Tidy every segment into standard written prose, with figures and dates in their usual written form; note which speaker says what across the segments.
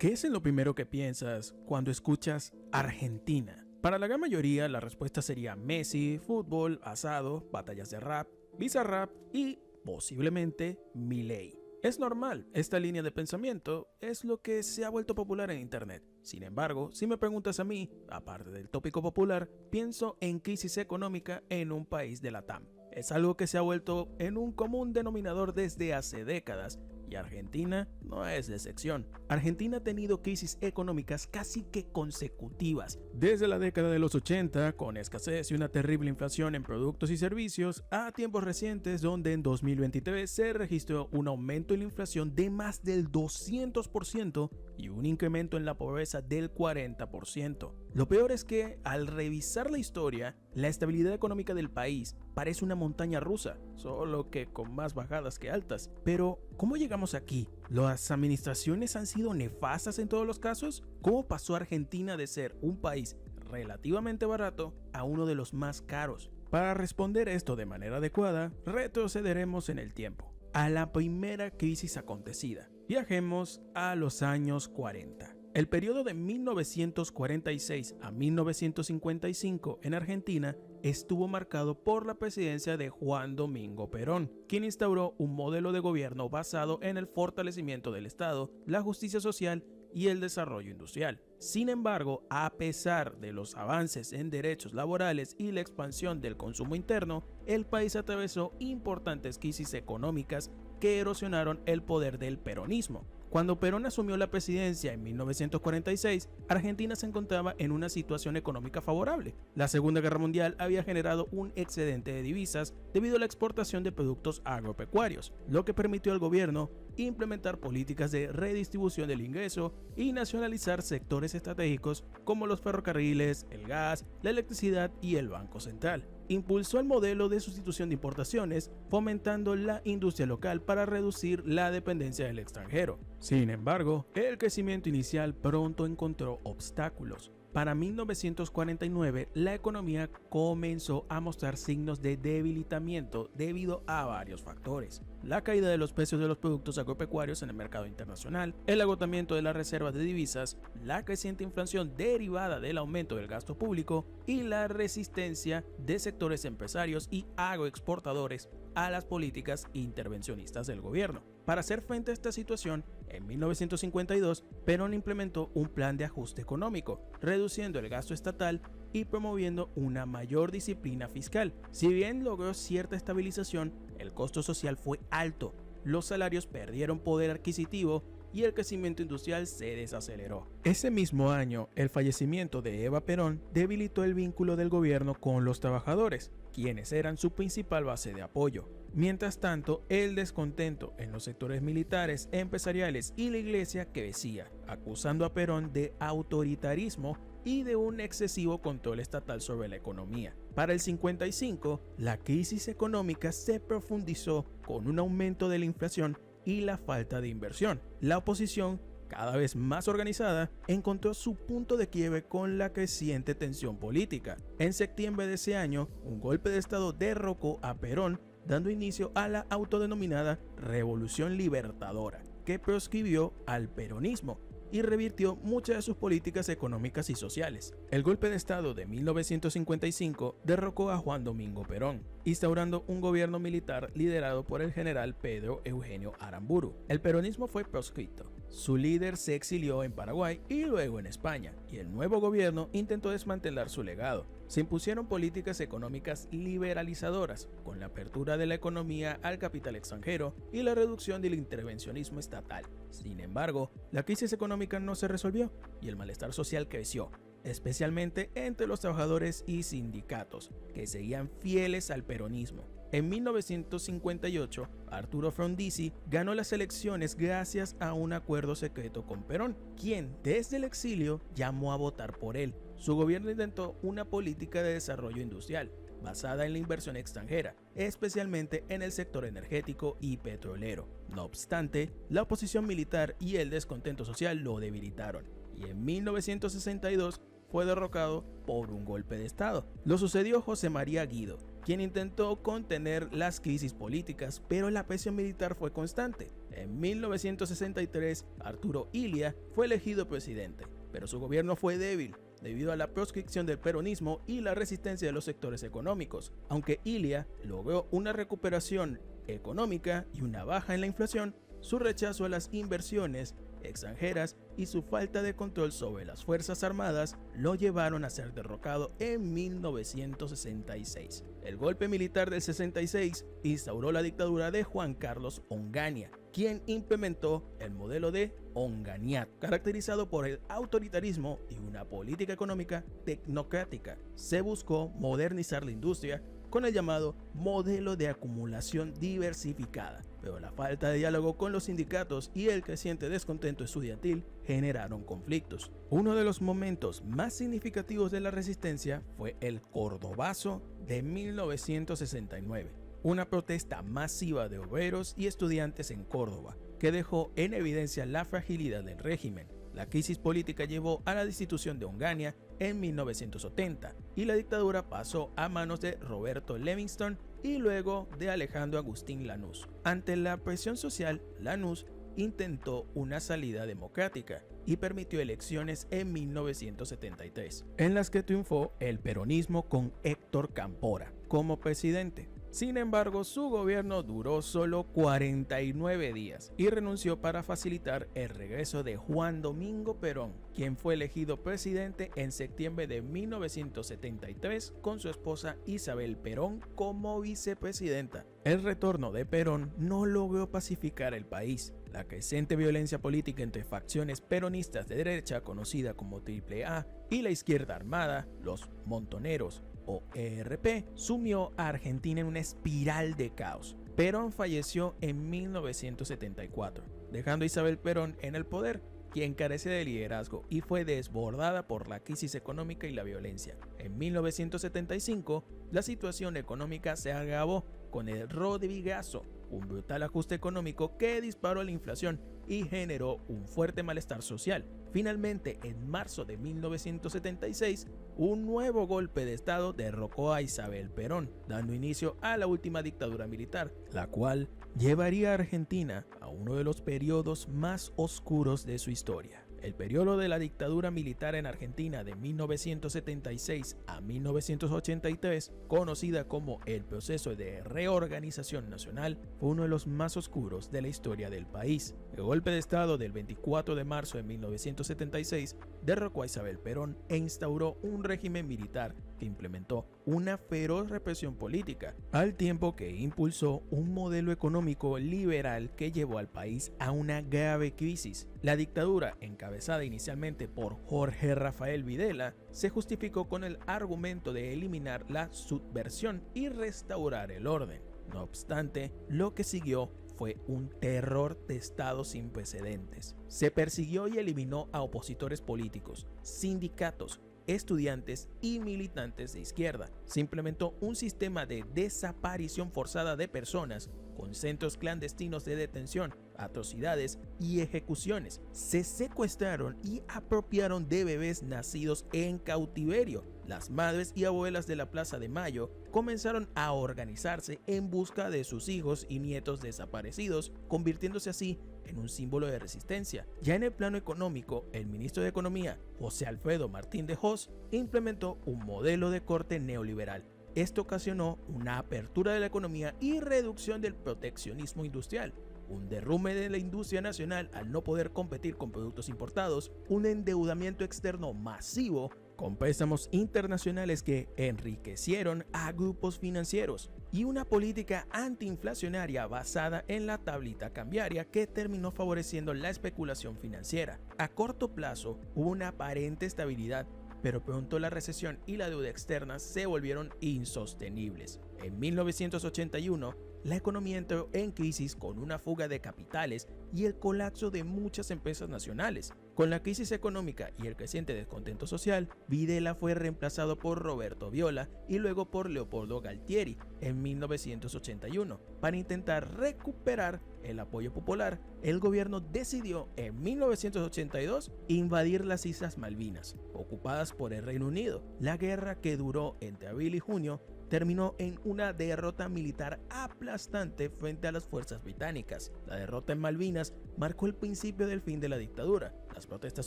Speaker 1: ¿Qué es en lo primero que piensas cuando escuchas Argentina? Para la gran mayoría, la respuesta sería Messi, fútbol, asado, batallas de rap, Bizarrap y posiblemente Milei. Es normal, esta línea de pensamiento es lo que se ha vuelto popular en internet. Sin embargo, si me preguntas a mí, aparte del tópico popular, pienso en crisis económica en un país de la TAM. Es algo que se ha vuelto en un común denominador desde hace décadas. Y Argentina no es la excepción. Argentina ha tenido crisis económicas casi que consecutivas, desde la década de los 80, con escasez y una terrible inflación en productos y servicios, a tiempos recientes donde en 2023 se registró un aumento en la inflación de más del 200% y un incremento en la pobreza del 40%. Lo peor es que, al revisar la historia, la estabilidad económica del país parece una montaña rusa, solo que con más bajadas que altas. Pero, ¿cómo llegamos aquí? ¿Las administraciones han sido nefastas en todos los casos? ¿Cómo pasó Argentina de ser un país relativamente barato a uno de los más caros? Para responder esto de manera adecuada, retrocederemos en el tiempo, a la primera crisis acontecida. Viajemos a los años 40. El periodo de 1946 a 1955 en Argentina estuvo marcado por la presidencia de Juan Domingo Perón, quien instauró un modelo de gobierno basado en el fortalecimiento del Estado, la justicia social y el desarrollo industrial. Sin embargo, a pesar de los avances en derechos laborales y la expansión del consumo interno, el país atravesó importantes crisis económicas que erosionaron el poder del peronismo. Cuando Perón asumió la presidencia en 1946, Argentina se encontraba en una situación económica favorable. La Segunda Guerra Mundial había generado un excedente de divisas debido a la exportación de productos agropecuarios, lo que permitió al gobierno implementar políticas de redistribución del ingreso y nacionalizar sectores estratégicos como los ferrocarriles, el gas, la electricidad y el Banco Central. Impulsó el modelo de sustitución de importaciones, fomentando la industria local para reducir la dependencia del extranjero. Sin embargo, el crecimiento inicial pronto encontró obstáculos. Para 1949, la economía comenzó a mostrar signos de debilitamiento debido a varios factores: la caída de los precios de los productos agropecuarios en el mercado internacional, el agotamiento de las reservas de divisas, la creciente inflación derivada del aumento del gasto público y la resistencia de sectores empresarios y agroexportadores a las políticas intervencionistas del gobierno. Para hacer frente a esta situación, en 1952, Perón implementó un plan de ajuste económico, reduciendo el gasto estatal y promoviendo una mayor disciplina fiscal. Si bien logró cierta estabilización, el costo social fue alto, los salarios perdieron poder adquisitivo y el crecimiento industrial se desaceleró. Ese mismo año, el fallecimiento de Eva Perón debilitó el vínculo del gobierno con los trabajadores, quienes eran su principal base de apoyo. Mientras tanto, el descontento en los sectores militares, empresariales y la iglesia crecía, acusando a Perón de autoritarismo y de un excesivo control estatal sobre la economía. Para el 55, la crisis económica se profundizó con un aumento de la inflación y la falta de inversión. La oposición, cada vez más organizada, encontró su punto de quiebre con la creciente tensión política. En septiembre de ese año, un golpe de estado derrocó a Perón, dando inicio a la autodenominada Revolución Libertadora, que proscribió al peronismo y revirtió muchas de sus políticas económicas y sociales. El golpe de estado de 1955 derrocó a Juan Domingo Perón, instaurando un gobierno militar liderado por el general Pedro Eugenio Aramburu. El peronismo fue proscrito. Su líder se exilió en Paraguay y luego en España, y el nuevo gobierno intentó desmantelar su legado. Se impusieron políticas económicas liberalizadoras, con la apertura de la economía al capital extranjero y la reducción del intervencionismo estatal. Sin embargo, la crisis económica no se resolvió y el malestar social creció, especialmente entre los trabajadores y sindicatos, que seguían fieles al peronismo. En 1958, Arturo Frondizi ganó las elecciones gracias a un acuerdo secreto con Perón, quien desde el exilio llamó a votar por él. Su gobierno intentó una política de desarrollo industrial, basada en la inversión extranjera, especialmente en el sector energético y petrolero. No obstante, la oposición militar y el descontento social lo debilitaron, y en 1962 fue derrocado por un golpe de estado. Lo sucedió José María Guido, quien intentó contener las crisis políticas, pero la presión militar fue constante. En 1963, Arturo Illia fue elegido presidente, pero su gobierno fue débil debido a la proscripción del peronismo y la resistencia de los sectores económicos. Aunque Illia logró una recuperación económica y una baja en la inflación, su rechazo a las inversiones extranjeras y su falta de control sobre las fuerzas armadas lo llevaron a ser derrocado en 1966. El golpe militar del 66 instauró la dictadura de Juan Carlos Onganía, quien implementó el modelo de Onganiat, caracterizado por el autoritarismo y una política económica tecnocrática. Se buscó modernizar la industria con el llamado modelo de acumulación diversificada, pero la falta de diálogo con los sindicatos y el creciente descontento estudiantil generaron conflictos. Uno de los momentos más significativos de la resistencia fue el Cordobazo de 1969, una protesta masiva de obreros y estudiantes en Córdoba, que dejó en evidencia la fragilidad del régimen. La crisis política llevó a la destitución de Onganía en 1970 y la dictadura pasó a manos de Roberto Livingston y luego de Alejandro Agustín Lanús. Ante la presión social, Lanús intentó una salida democrática y permitió elecciones en 1973, en las que triunfó el peronismo con Héctor Cámpora como presidente. Sin embargo, su gobierno duró solo 49 días y renunció para facilitar el regreso de Juan Domingo Perón, quien fue elegido presidente en septiembre de 1973 con su esposa Isabel Perón como vicepresidenta. El retorno de Perón no logró pacificar el país. La creciente violencia política entre facciones peronistas de derecha, conocida como AAA, y la izquierda armada, los montoneros o ERP, sumió a Argentina en una espiral de caos. Perón falleció en 1974, dejando a Isabel Perón en el poder, quien carece de liderazgo y fue desbordada por la crisis económica y la violencia. En 1975, la situación económica se agravó con el Rodrigazo, un brutal ajuste económico que disparó la inflación y generó un fuerte malestar social. Finalmente, en marzo de 1976, un nuevo golpe de estado derrocó a Isabel Perón, dando inicio a la última dictadura militar, la cual llevaría a Argentina a uno de los periodos más oscuros de su historia. El periodo de la dictadura militar en Argentina de 1976 a 1983, conocida como el proceso de reorganización nacional, fue uno de los más oscuros de la historia del país. El golpe de estado del 24 de marzo de 1976 derrocó a Isabel Perón e instauró un régimen militar que implementó una feroz represión política, al tiempo que impulsó un modelo económico liberal que llevó al país a una grave crisis. La dictadura, encabezada inicialmente por Jorge Rafael Videla, se justificó con el argumento de eliminar la subversión y restaurar el orden. No obstante, lo que siguió fue un terror de Estado sin precedentes. Se persiguió y eliminó a opositores políticos, sindicatos, estudiantes y militantes de izquierda. Se implementó un sistema de desaparición forzada de personas con centros clandestinos de detención, atrocidades y ejecuciones. Se secuestraron y apropiaron de bebés nacidos en cautiverio. Las madres y abuelas de la Plaza de Mayo comenzaron a organizarse en busca de sus hijos y nietos desaparecidos, convirtiéndose así en un símbolo de resistencia. Ya en el plano económico, el ministro de Economía, José Alfredo Martín de Hoz, implementó un modelo de corte neoliberal. Esto ocasionó una apertura de la economía y reducción del proteccionismo industrial, un derrumbe de la industria nacional al no poder competir con productos importados, un endeudamiento externo masivo con préstamos internacionales que enriquecieron a grupos financieros y una política antiinflacionaria basada en la tablita cambiaria que terminó favoreciendo la especulación financiera. A corto plazo hubo una aparente estabilidad, pero pronto la recesión y la deuda externa se volvieron insostenibles. En 1981, la economía entró en crisis con una fuga de capitales y el colapso de muchas empresas nacionales. Con la crisis económica y el creciente descontento social, Videla fue reemplazado por Roberto Viola y luego por Leopoldo Galtieri en 1981. Para intentar recuperar el apoyo popular, el gobierno decidió en 1982 invadir las Islas Malvinas, ocupadas por el Reino Unido. La guerra, que duró entre abril y junio, terminó en una derrota militar aplastante frente a las fuerzas británicas. La derrota en Malvinas marcó el principio del fin de la dictadura. Las protestas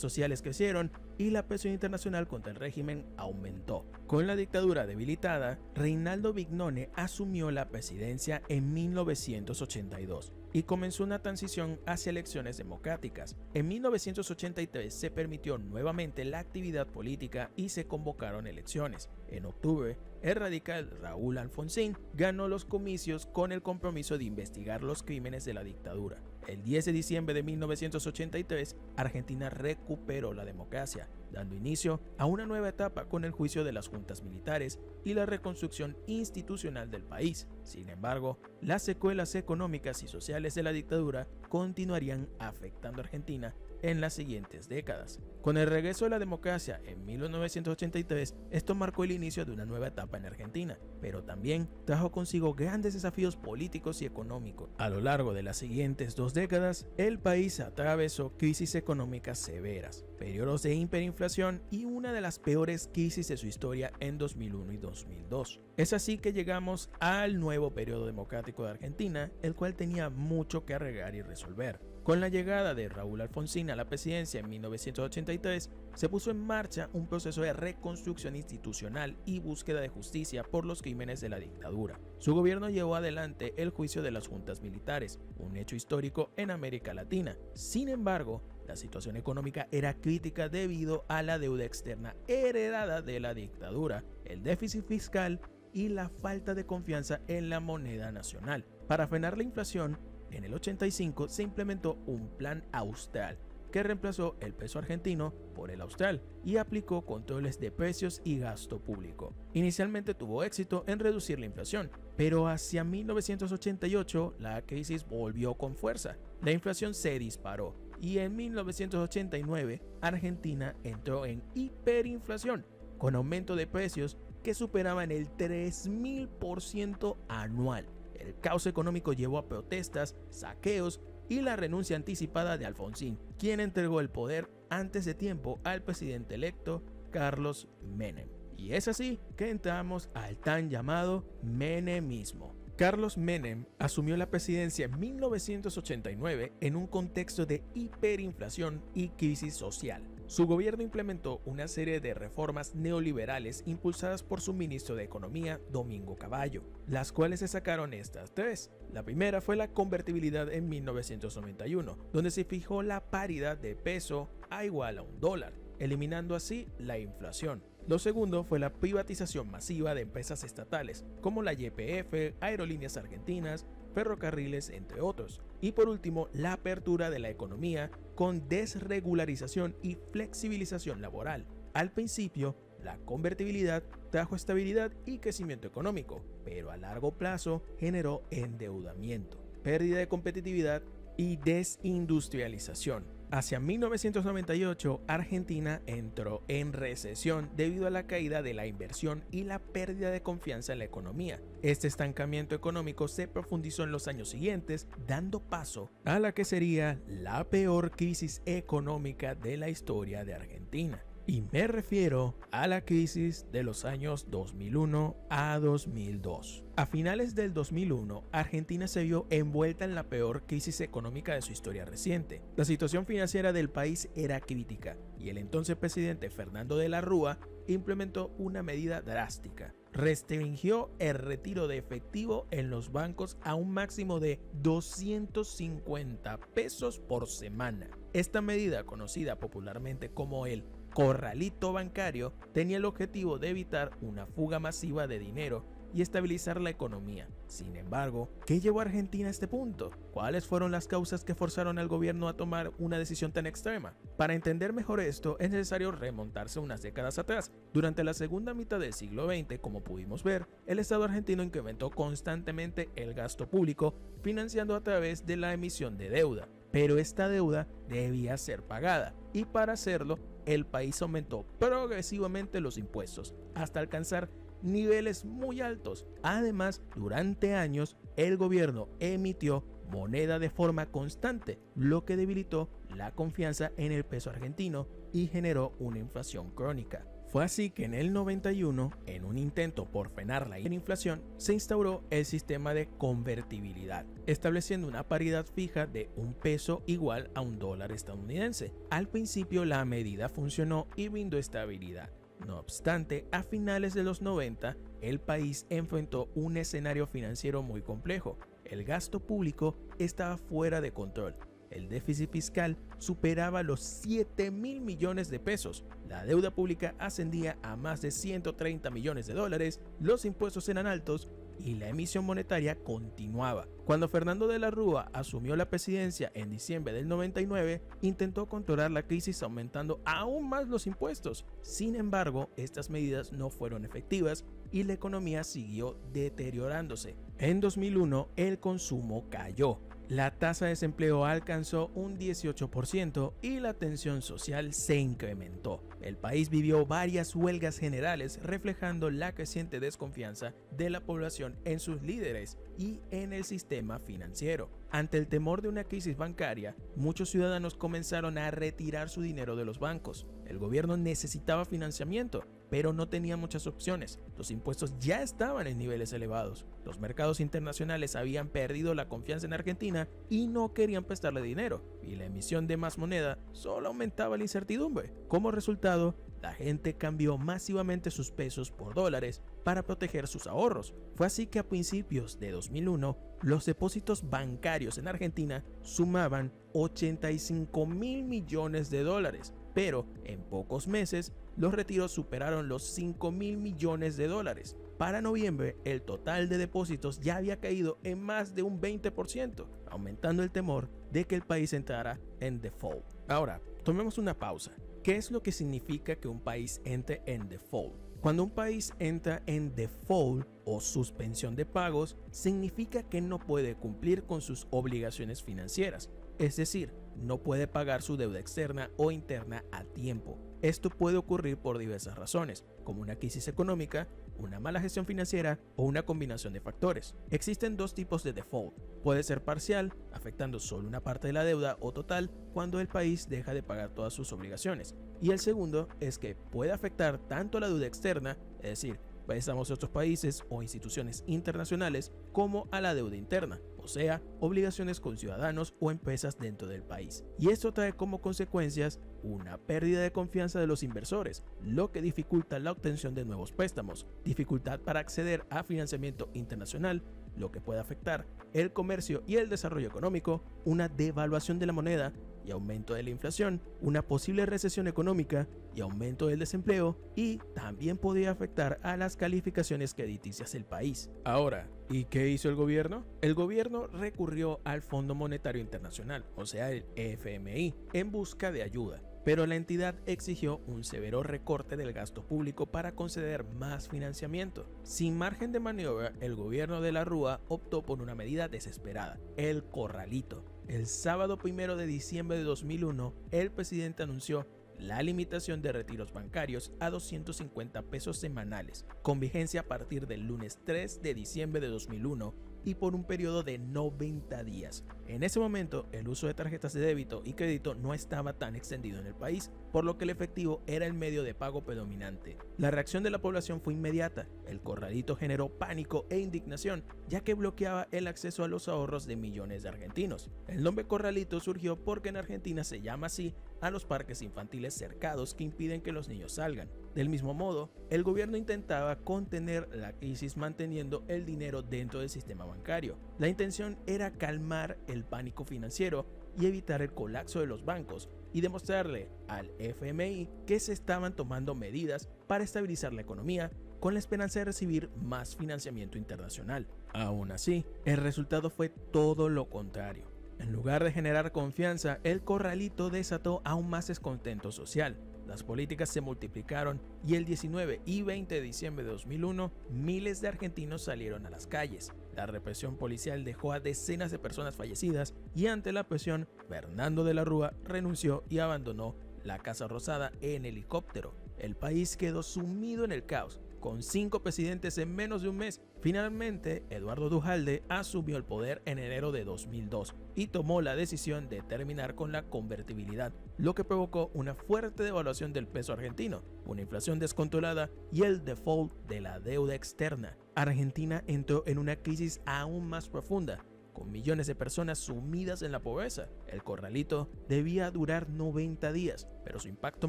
Speaker 1: sociales crecieron y la presión internacional contra el régimen aumentó. Con la dictadura debilitada, Reinaldo Vignone asumió la presidencia en 1982 y comenzó una transición hacia elecciones democráticas. En 1983 se permitió nuevamente la actividad política y se convocaron elecciones. En octubre, el radical Raúl Alfonsín ganó los comicios con el compromiso de investigar los crímenes de la dictadura. El 10 de diciembre de 1983, Argentina recuperó la democracia, dando inicio a una nueva etapa con el juicio de las juntas militares y la reconstrucción institucional del país. Sin embargo, las secuelas económicas y sociales de la dictadura continuarían afectando a Argentina en las siguientes décadas. Con el regreso de la democracia en 1983, esto marcó el inicio de una nueva etapa en Argentina, pero también trajo consigo grandes desafíos políticos y económicos. A lo largo de las siguientes 2 décadas, el país atravesó crisis económicas severas, periodos de hiperinflación y una de las peores crisis de su historia en 2001 y 2002. Es así que llegamos al nuevo periodo democrático de Argentina, el cual tenía mucho que arreglar y resolver. Con la llegada de Raúl Alfonsín a la presidencia en 1983, se puso en marcha un proceso de reconstrucción institucional y búsqueda de justicia por los crímenes de la dictadura. Su gobierno llevó adelante el juicio de las juntas militares, un hecho histórico en América Latina. Sin embargo, la situación económica era crítica debido a la deuda externa heredada de la dictadura, el déficit fiscal y la falta de confianza en la moneda nacional. Para frenar la inflación, en el 85 se implementó un plan austral que reemplazó el peso argentino por el austral y aplicó controles de precios y gasto público. Inicialmente tuvo éxito en reducir la inflación, pero hacia 1988 la crisis volvió con fuerza. La inflación se disparó y en 1989 Argentina entró en hiperinflación, con aumento de precios que superaban el 3000% anual. El caos económico llevó a protestas, saqueos y la renuncia anticipada de Alfonsín, quien entregó el poder antes de tiempo al presidente electo Carlos Menem. Y es así que entramos al tan llamado menemismo. Carlos Menem asumió la presidencia en 1989 en un contexto de hiperinflación y crisis social. Su gobierno implementó una serie de reformas neoliberales impulsadas por su ministro de Economía, Domingo Cavallo, las cuales se sacaron estas 3. La primera fue la convertibilidad en 1991, donde se fijó la paridad de peso a igual a $1, eliminando así la inflación. Lo segundo fue la privatización masiva de empresas estatales, como la YPF, Aerolíneas Argentinas, ferrocarriles, entre otros. Y por último, la apertura de la economía con desregularización y flexibilización laboral. Al principio, la convertibilidad trajo estabilidad y crecimiento económico, pero a largo plazo generó endeudamiento, pérdida de competitividad y desindustrialización. Hacia 1998, Argentina entró en recesión debido a la caída de la inversión y la pérdida de confianza en la economía. Este estancamiento económico se profundizó en los años siguientes, dando paso a la que sería la peor crisis económica de la historia de Argentina. Y me refiero a la crisis de los años 2001 a 2002. A finales del 2001, Argentina se vio envuelta en la peor crisis económica de su historia reciente. La situación financiera del país era crítica y el entonces presidente Fernando de la Rúa implementó una medida drástica. Restringió el retiro de efectivo en los bancos a un máximo de 250 pesos por semana. Esta medida, conocida popularmente como el corralito bancario, tenía el objetivo de evitar una fuga masiva de dinero y estabilizar la economía. Sin embargo, ¿qué llevó a Argentina a este punto? ¿Cuáles fueron las causas que forzaron al gobierno a tomar una decisión tan extrema? Para entender mejor esto, es necesario remontarse unas décadas atrás. Durante la segunda mitad del siglo XX, como pudimos ver, el Estado argentino incrementó constantemente el gasto público, financiando a través de la emisión de deuda. Pero esta deuda debía ser pagada, y para hacerlo, el país aumentó progresivamente los impuestos, hasta alcanzar niveles muy altos. Además, durante años, el gobierno emitió moneda de forma constante, lo que debilitó la confianza en el peso argentino y generó una inflación crónica. Fue así que en el 91, en un intento por frenar la inflación, se instauró el sistema de convertibilidad, estableciendo una paridad fija de $1 igual a $1 estadounidense. Al principio la medida funcionó y brindó estabilidad. No obstante, a finales de los 90, el país enfrentó un escenario financiero muy complejo. El gasto público estaba fuera de control. El déficit fiscal superaba los 7.000 millones de pesos, la deuda pública ascendía a más de 130 millones de dólares, los impuestos eran altos y la emisión monetaria continuaba. Cuando Fernando de la Rúa asumió la presidencia en diciembre del 99, intentó controlar la crisis aumentando aún más los impuestos. Sin embargo, estas medidas no fueron efectivas y la economía siguió deteriorándose. En 2001, el consumo cayó. La tasa de desempleo alcanzó un 18% y la tensión social se incrementó. El país vivió varias huelgas generales reflejando la creciente desconfianza de la población en sus líderes y en el sistema financiero. Ante el temor de una crisis bancaria, muchos ciudadanos comenzaron a retirar su dinero de los bancos. El gobierno necesitaba financiamiento, pero no tenía muchas opciones. Los impuestos ya estaban en niveles elevados. Los mercados internacionales habían perdido la confianza en Argentina y no querían prestarle dinero, y la emisión de más moneda solo aumentaba la incertidumbre. Como resultado, la gente cambió masivamente sus pesos por dólares para proteger sus ahorros. Fue así que a principios de 2001, los depósitos bancarios en Argentina sumaban 85.000 millones de dólares, pero en pocos meses los retiros superaron los 5.000 millones de dólares. Para noviembre, el total de depósitos ya había caído en más de un 20%, aumentando el temor de que el país entrara en default. Ahora, tomemos una pausa. ¿Qué es lo que significa que un país entre en default? Cuando un país entra en default o suspensión de pagos, significa que no puede cumplir con sus obligaciones financieras, es decir, no puede pagar su deuda externa o interna a tiempo. Esto puede ocurrir por diversas razones, como una crisis económica, una mala gestión financiera o una combinación de factores. Existen dos tipos de default. Puede ser parcial, afectando solo una parte de la deuda, o total, cuando el país deja de pagar todas sus obligaciones. Y el segundo es que puede afectar tanto la deuda externa, es decir, préstamos de otros países o instituciones internacionales, como a la deuda interna, o sea, obligaciones con ciudadanos o empresas dentro del país. Y esto trae como consecuencias una pérdida de confianza de los inversores, lo que dificulta la obtención de nuevos préstamos, dificultad para acceder a financiamiento internacional, lo que puede afectar el comercio y el desarrollo económico, una devaluación de la moneda y aumento de la inflación, una posible recesión económica y aumento del desempleo, y también podría afectar a las calificaciones crediticias del país. Ahora, ¿y qué hizo el gobierno? El gobierno recurrió al Fondo Monetario Internacional, o sea el FMI, en busca de ayuda. Pero la entidad exigió un severo recorte del gasto público para conceder más financiamiento. Sin margen de maniobra, el gobierno de la Rúa optó por una medida desesperada, el corralito. El sábado 1 de diciembre de 2001, el presidente anunció la limitación de retiros bancarios a 250 pesos semanales, con vigencia a partir del lunes 3 de diciembre de 2001 y por un periodo de 90 días. En ese momento, el uso de tarjetas de débito y crédito no estaba tan extendido en el país, por lo que el efectivo era el medio de pago predominante. La reacción de la población fue inmediata. El corralito generó pánico e indignación, ya que bloqueaba el acceso a los ahorros de millones de argentinos. El nombre corralito surgió porque en Argentina se llama así a los parques infantiles cercados que impiden que los niños salgan. Del mismo modo, el gobierno intentaba contener la crisis manteniendo el dinero dentro del sistema bancario. La intención era calmar el pánico financiero y evitar el colapso de los bancos, y demostrarle al FMI que se estaban tomando medidas para estabilizar la economía con la esperanza de recibir más financiamiento internacional. Aún así, el resultado fue todo lo contrario. En lugar de generar confianza, el corralito desató aún más descontento social. Las políticas se multiplicaron y el 19 y 20 de diciembre de 2001, miles de argentinos salieron a las calles. La represión policial dejó a decenas de personas fallecidas y ante la presión, Fernando de la Rúa renunció y abandonó la Casa Rosada en helicóptero. El país quedó sumido en el caos, con 5 presidentes en menos de un mes. Finalmente, Eduardo Duhalde asumió el poder en enero de 2002 y tomó la decisión de terminar con la convertibilidad, lo que provocó una fuerte devaluación del peso argentino, una inflación descontrolada y el default de la deuda externa. Argentina entró en una crisis aún más profunda, con millones de personas sumidas en la pobreza. El corralito debía durar 90 días, pero su impacto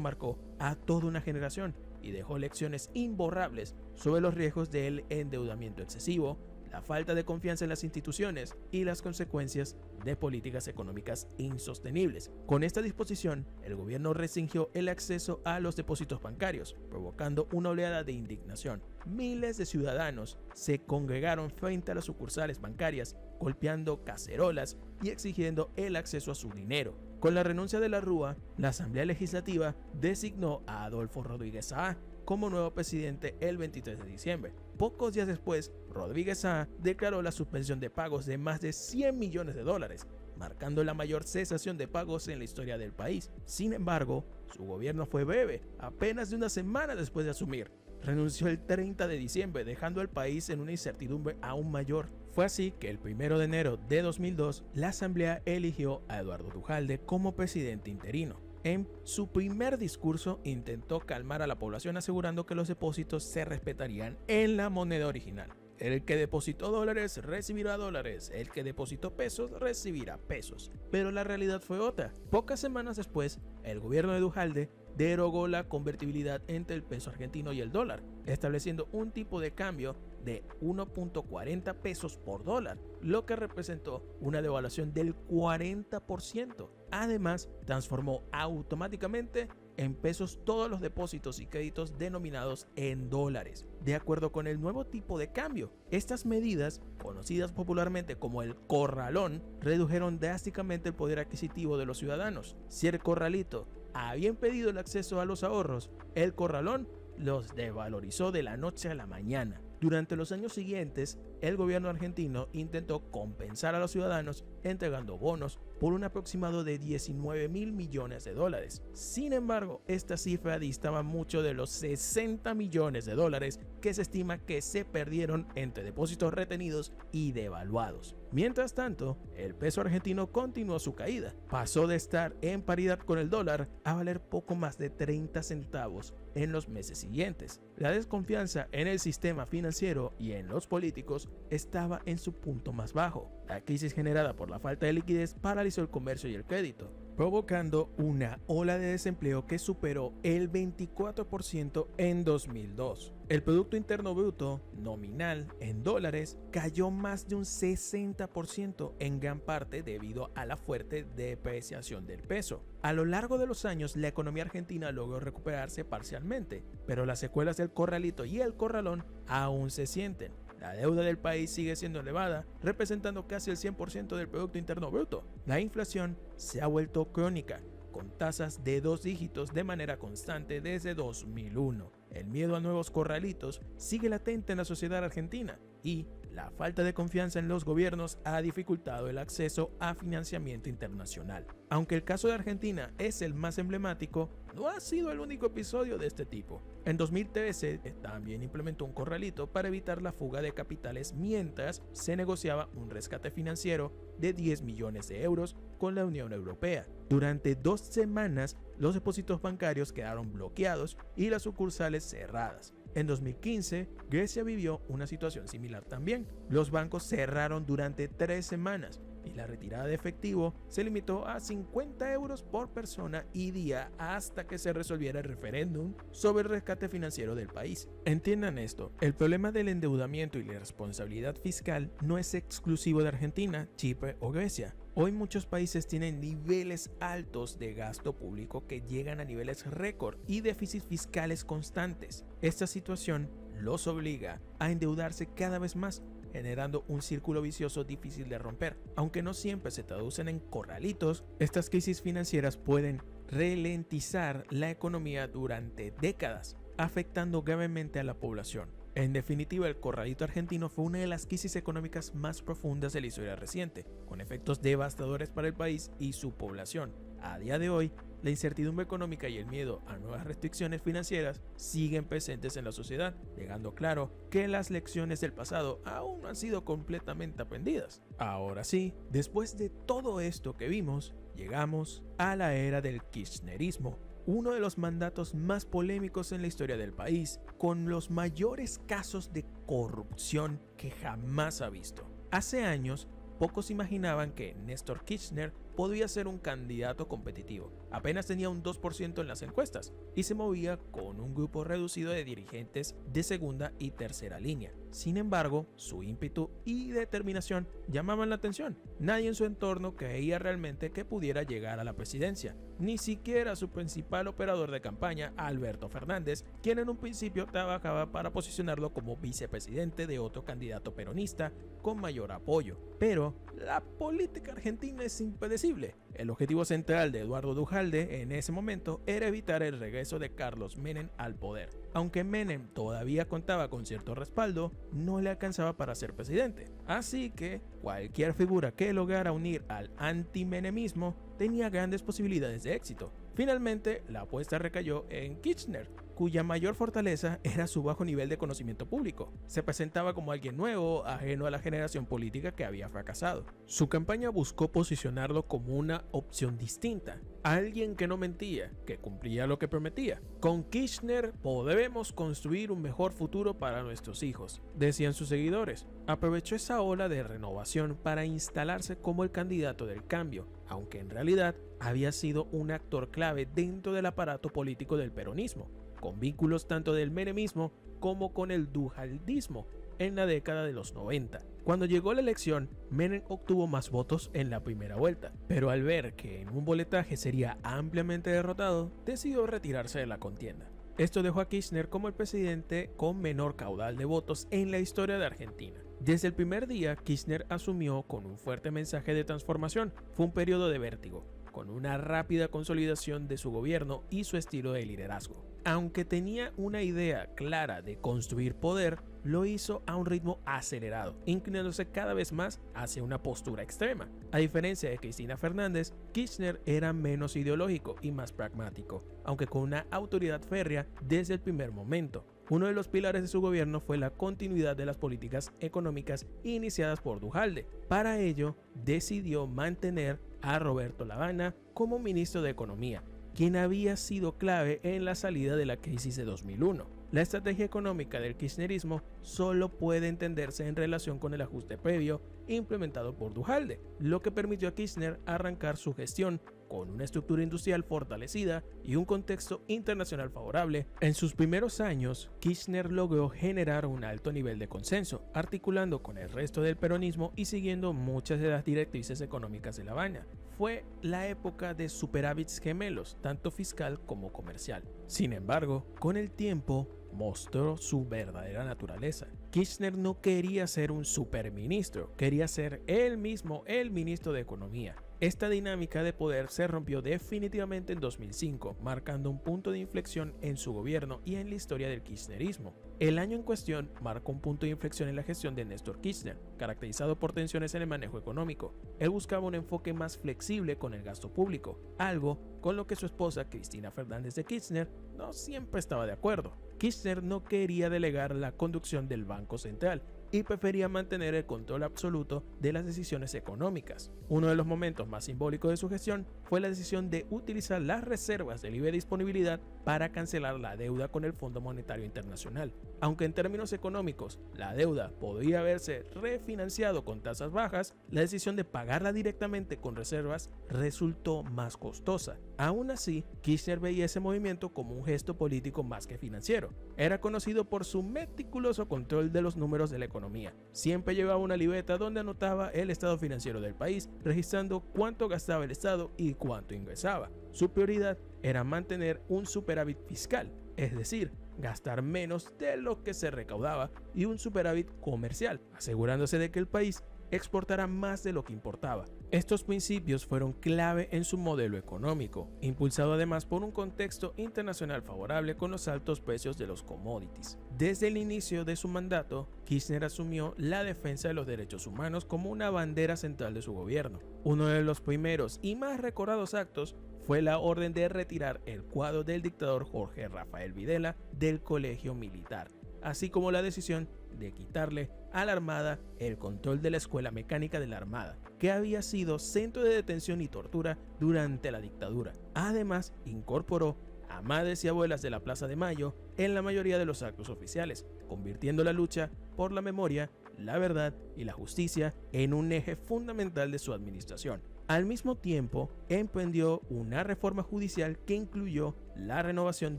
Speaker 1: marcó a toda una generación y dejó lecciones imborrables sobre los riesgos del endeudamiento excesivo, la falta de confianza en las instituciones y las consecuencias de políticas económicas insostenibles. Con esta disposición, el gobierno restringió el acceso a los depósitos bancarios, provocando una oleada de indignación. Miles de ciudadanos se congregaron frente a las sucursales bancarias, golpeando cacerolas y exigiendo el acceso a su dinero. Con la renuncia de la Rúa, la Asamblea Legislativa designó a Adolfo Rodríguez Saá como nuevo presidente el 23 de diciembre. Pocos días después, Rodríguez Saá declaró la suspensión de pagos de más de 100 millones de dólares, marcando la mayor cesación de pagos en la historia del país. Sin embargo, su gobierno fue breve, apenas de una semana después de asumir. Renunció el 30 de diciembre, dejando al país en una incertidumbre aún mayor. Fue así que el 1 de enero de 2002, la Asamblea eligió a Eduardo Duhalde como presidente interino. En su primer discurso intentó calmar a la población asegurando que los depósitos se respetarían en la moneda original. El que depositó dólares recibirá dólares, el que depositó pesos recibirá pesos. Pero la realidad fue otra. Pocas semanas después, el gobierno de Duhalde derogó la convertibilidad entre el peso argentino y el dólar, estableciendo un tipo de cambio de 1.40 pesos por dólar, lo que representó una devaluación del 40%. Además, transformó automáticamente en pesos todos los depósitos y créditos denominados en dólares, de acuerdo con el nuevo tipo de cambio. Estas medidas, conocidas popularmente como el corralón, redujeron drásticamente el poder adquisitivo de los ciudadanos. Si el corralito había impedido el acceso a los ahorros, el corralón los desvalorizó de la noche a la mañana. Durante los años siguientes, el gobierno argentino intentó compensar a los ciudadanos entregando bonos por un aproximado de 19.000 millones de dólares. Sin embargo, esta cifra distaba mucho de los 60 millones de dólares que se estima que se perdieron entre depósitos retenidos y devaluados. Mientras tanto, el peso argentino continuó su caída. Pasó de estar en paridad con el dólar a valer poco más de 30 centavos en los meses siguientes. La desconfianza en el sistema financiero y en los políticos estaba en su punto más bajo. La crisis generada por la falta de liquidez paralizó el comercio y el crédito, provocando una ola de desempleo que superó el 24% en 2002. El Producto Interno Bruto nominal en dólares cayó más de un 60%, en gran parte debido a la fuerte depreciación del peso. A lo largo de los años, la economía argentina logró recuperarse parcialmente, pero las secuelas del corralito y el corralón aún se sienten. La deuda del país sigue siendo elevada, representando casi el 100% del Producto Interno Bruto. La inflación se ha vuelto crónica, con tasas de 2 dígitos de manera constante desde 2001. El miedo a nuevos corralitos sigue latente en la sociedad argentina y la falta de confianza en los gobiernos ha dificultado el acceso a financiamiento internacional. Aunque el caso de Argentina es el más emblemático, no ha sido el único episodio de este tipo. En 2013 también implementó un corralito para evitar la fuga de capitales mientras se negociaba un rescate financiero de 10 millones de euros con la Unión Europea. Durante 2 semanas, los depósitos bancarios quedaron bloqueados y las sucursales cerradas. En 2015, Grecia vivió una situación similar también. Los bancos cerraron durante 3 semanas y la retirada de efectivo se limitó a 50 euros por persona y día hasta que se resolviera el referéndum sobre el rescate financiero del país. Entiendan esto, el problema del endeudamiento y la responsabilidad fiscal no es exclusivo de Argentina, Chipre o Grecia. Hoy muchos países tienen niveles altos de gasto público que llegan a niveles récord y déficits fiscales constantes. Esta situación los obliga a endeudarse cada vez más, generando un círculo vicioso difícil de romper. Aunque no siempre se traducen en corralitos, estas crisis financieras pueden ralentizar la economía durante décadas, afectando gravemente a la población. En definitiva, el corralito argentino fue una de las crisis económicas más profundas de la historia reciente, con efectos devastadores para el país y su población. A día de hoy, la incertidumbre económica y el miedo a nuevas restricciones financieras siguen presentes en la sociedad, dejando claro que las lecciones del pasado aún no han sido completamente aprendidas. Ahora sí, después de todo esto que vimos, llegamos a la era del kirchnerismo, uno de los mandatos más polémicos en la historia del país, con los mayores casos de corrupción que jamás ha visto. Hace años, pocos imaginaban que Néstor Kirchner podía ser un candidato competitivo. Apenas tenía un 2% en las encuestas y se movía con un grupo reducido de dirigentes de segunda y tercera línea. Sin embargo, su ímpetu y determinación llamaban la atención. Nadie en su entorno creía realmente que pudiera llegar a la presidencia, ni siquiera su principal operador de campaña, Alberto Fernández, quien en un principio trabajaba para posicionarlo como vicepresidente de otro candidato peronista con mayor apoyo. Pero la política argentina es impredecible. El objetivo central de Eduardo Duhalde en ese momento era evitar el regreso de Carlos Menem al poder. Aunque Menem todavía contaba con cierto respaldo, no le alcanzaba para ser presidente. Así que cualquier figura que lograra unir al anti-menemismo tenía grandes posibilidades de éxito. Finalmente, la apuesta recayó en Kirchner, cuya mayor fortaleza era su bajo nivel de conocimiento público. Se presentaba como alguien nuevo, ajeno a la generación política que había fracasado. Su campaña buscó posicionarlo como una opción distinta, alguien que no mentía, que cumplía lo que prometía. Con Kirchner podremos construir un mejor futuro para nuestros hijos, decían sus seguidores. Aprovechó esa ola de renovación para instalarse como el candidato del cambio, aunque en realidad había sido un actor clave dentro del aparato político del peronismo, con vínculos tanto del menemismo como con el duhaldismo en la década de los 90. Cuando llegó la elección, Menem obtuvo más votos en la primera vuelta, pero al ver que en un boletaje sería ampliamente derrotado, decidió retirarse de la contienda. Esto dejó a Kirchner como el presidente con menor caudal de votos en la historia de Argentina. Desde el primer día, Kirchner asumió con un fuerte mensaje de transformación. Fue un periodo de vértigo, con una rápida consolidación de su gobierno y su estilo de liderazgo. Aunque tenía una idea clara de construir poder, lo hizo a un ritmo acelerado, inclinándose cada vez más hacia una postura extrema. A diferencia de Cristina Fernández, Kirchner era menos ideológico y más pragmático, aunque con una autoridad férrea desde el primer momento. Uno de los pilares de su gobierno fue la continuidad de las políticas económicas iniciadas por Duhalde. Para ello, decidió mantener a Roberto Lavagna como ministro de Economía, quien había sido clave en la salida de la crisis de 2001. La estrategia económica del kirchnerismo solo puede entenderse en relación con el ajuste previo implementado por Duhalde, lo que permitió a Kirchner arrancar su gestión con una estructura industrial fortalecida y un contexto internacional favorable. En sus primeros años, Kirchner logró generar un alto nivel de consenso, articulando con el resto del peronismo y siguiendo muchas de las directrices económicas de Lavagna. Fue la época de superávits gemelos, tanto fiscal como comercial. Sin embargo, con el tiempo, mostró su verdadera naturaleza. Kirchner no quería ser un superministro, quería ser él mismo el ministro de Economía. Esta dinámica de poder se rompió definitivamente en 2005, marcando un punto de inflexión en su gobierno y en la historia del kirchnerismo. El año en cuestión marcó un punto de inflexión en la gestión de Néstor Kirchner, caracterizado por tensiones en el manejo económico. Él buscaba un enfoque más flexible con el gasto público, algo con lo que su esposa Cristina Fernández de Kirchner no siempre estaba de acuerdo. Kirchner no quería delegar la conducción del Banco Central y prefería mantener el control absoluto de las decisiones económicas. Uno de los momentos más simbólicos de su gestión fue la decisión de utilizar las reservas de libre disponibilidad para cancelar la deuda con el Fondo Monetario Internacional. Aunque en términos económicos la deuda podría haberse refinanciado con tasas bajas, la decisión de pagarla directamente con reservas resultó más costosa. Aún así, Kirchner veía ese movimiento como un gesto político más que financiero. Era conocido por su meticuloso control de los números de la economía. Siempre llevaba una libreta donde anotaba el estado financiero del país, registrando cuánto gastaba el Estado y cuánto ingresaba. Su prioridad era mantener un superávit fiscal, es decir, gastar menos de lo que se recaudaba, y un superávit comercial, asegurándose de que el país exportara más de lo que importaba. Estos principios fueron clave en su modelo económico, impulsado además por un contexto internacional favorable con los altos precios de los commodities. Desde el inicio de su mandato, Kirchner asumió la defensa de los derechos humanos como una bandera central de su gobierno. Uno de los primeros y más recordados actos fue la orden de retirar el cuadro del dictador Jorge Rafael Videla del colegio militar, así como la decisión de quitarle a la Armada el control de la Escuela Mecánica de la Armada, que había sido centro de detención y tortura durante la dictadura. Además, incorporó a madres y abuelas de la Plaza de Mayo en la mayoría de los actos oficiales, convirtiendo la lucha por la memoria, la verdad y la justicia en un eje fundamental de su administración. Al mismo tiempo, emprendió una reforma judicial que incluyó la renovación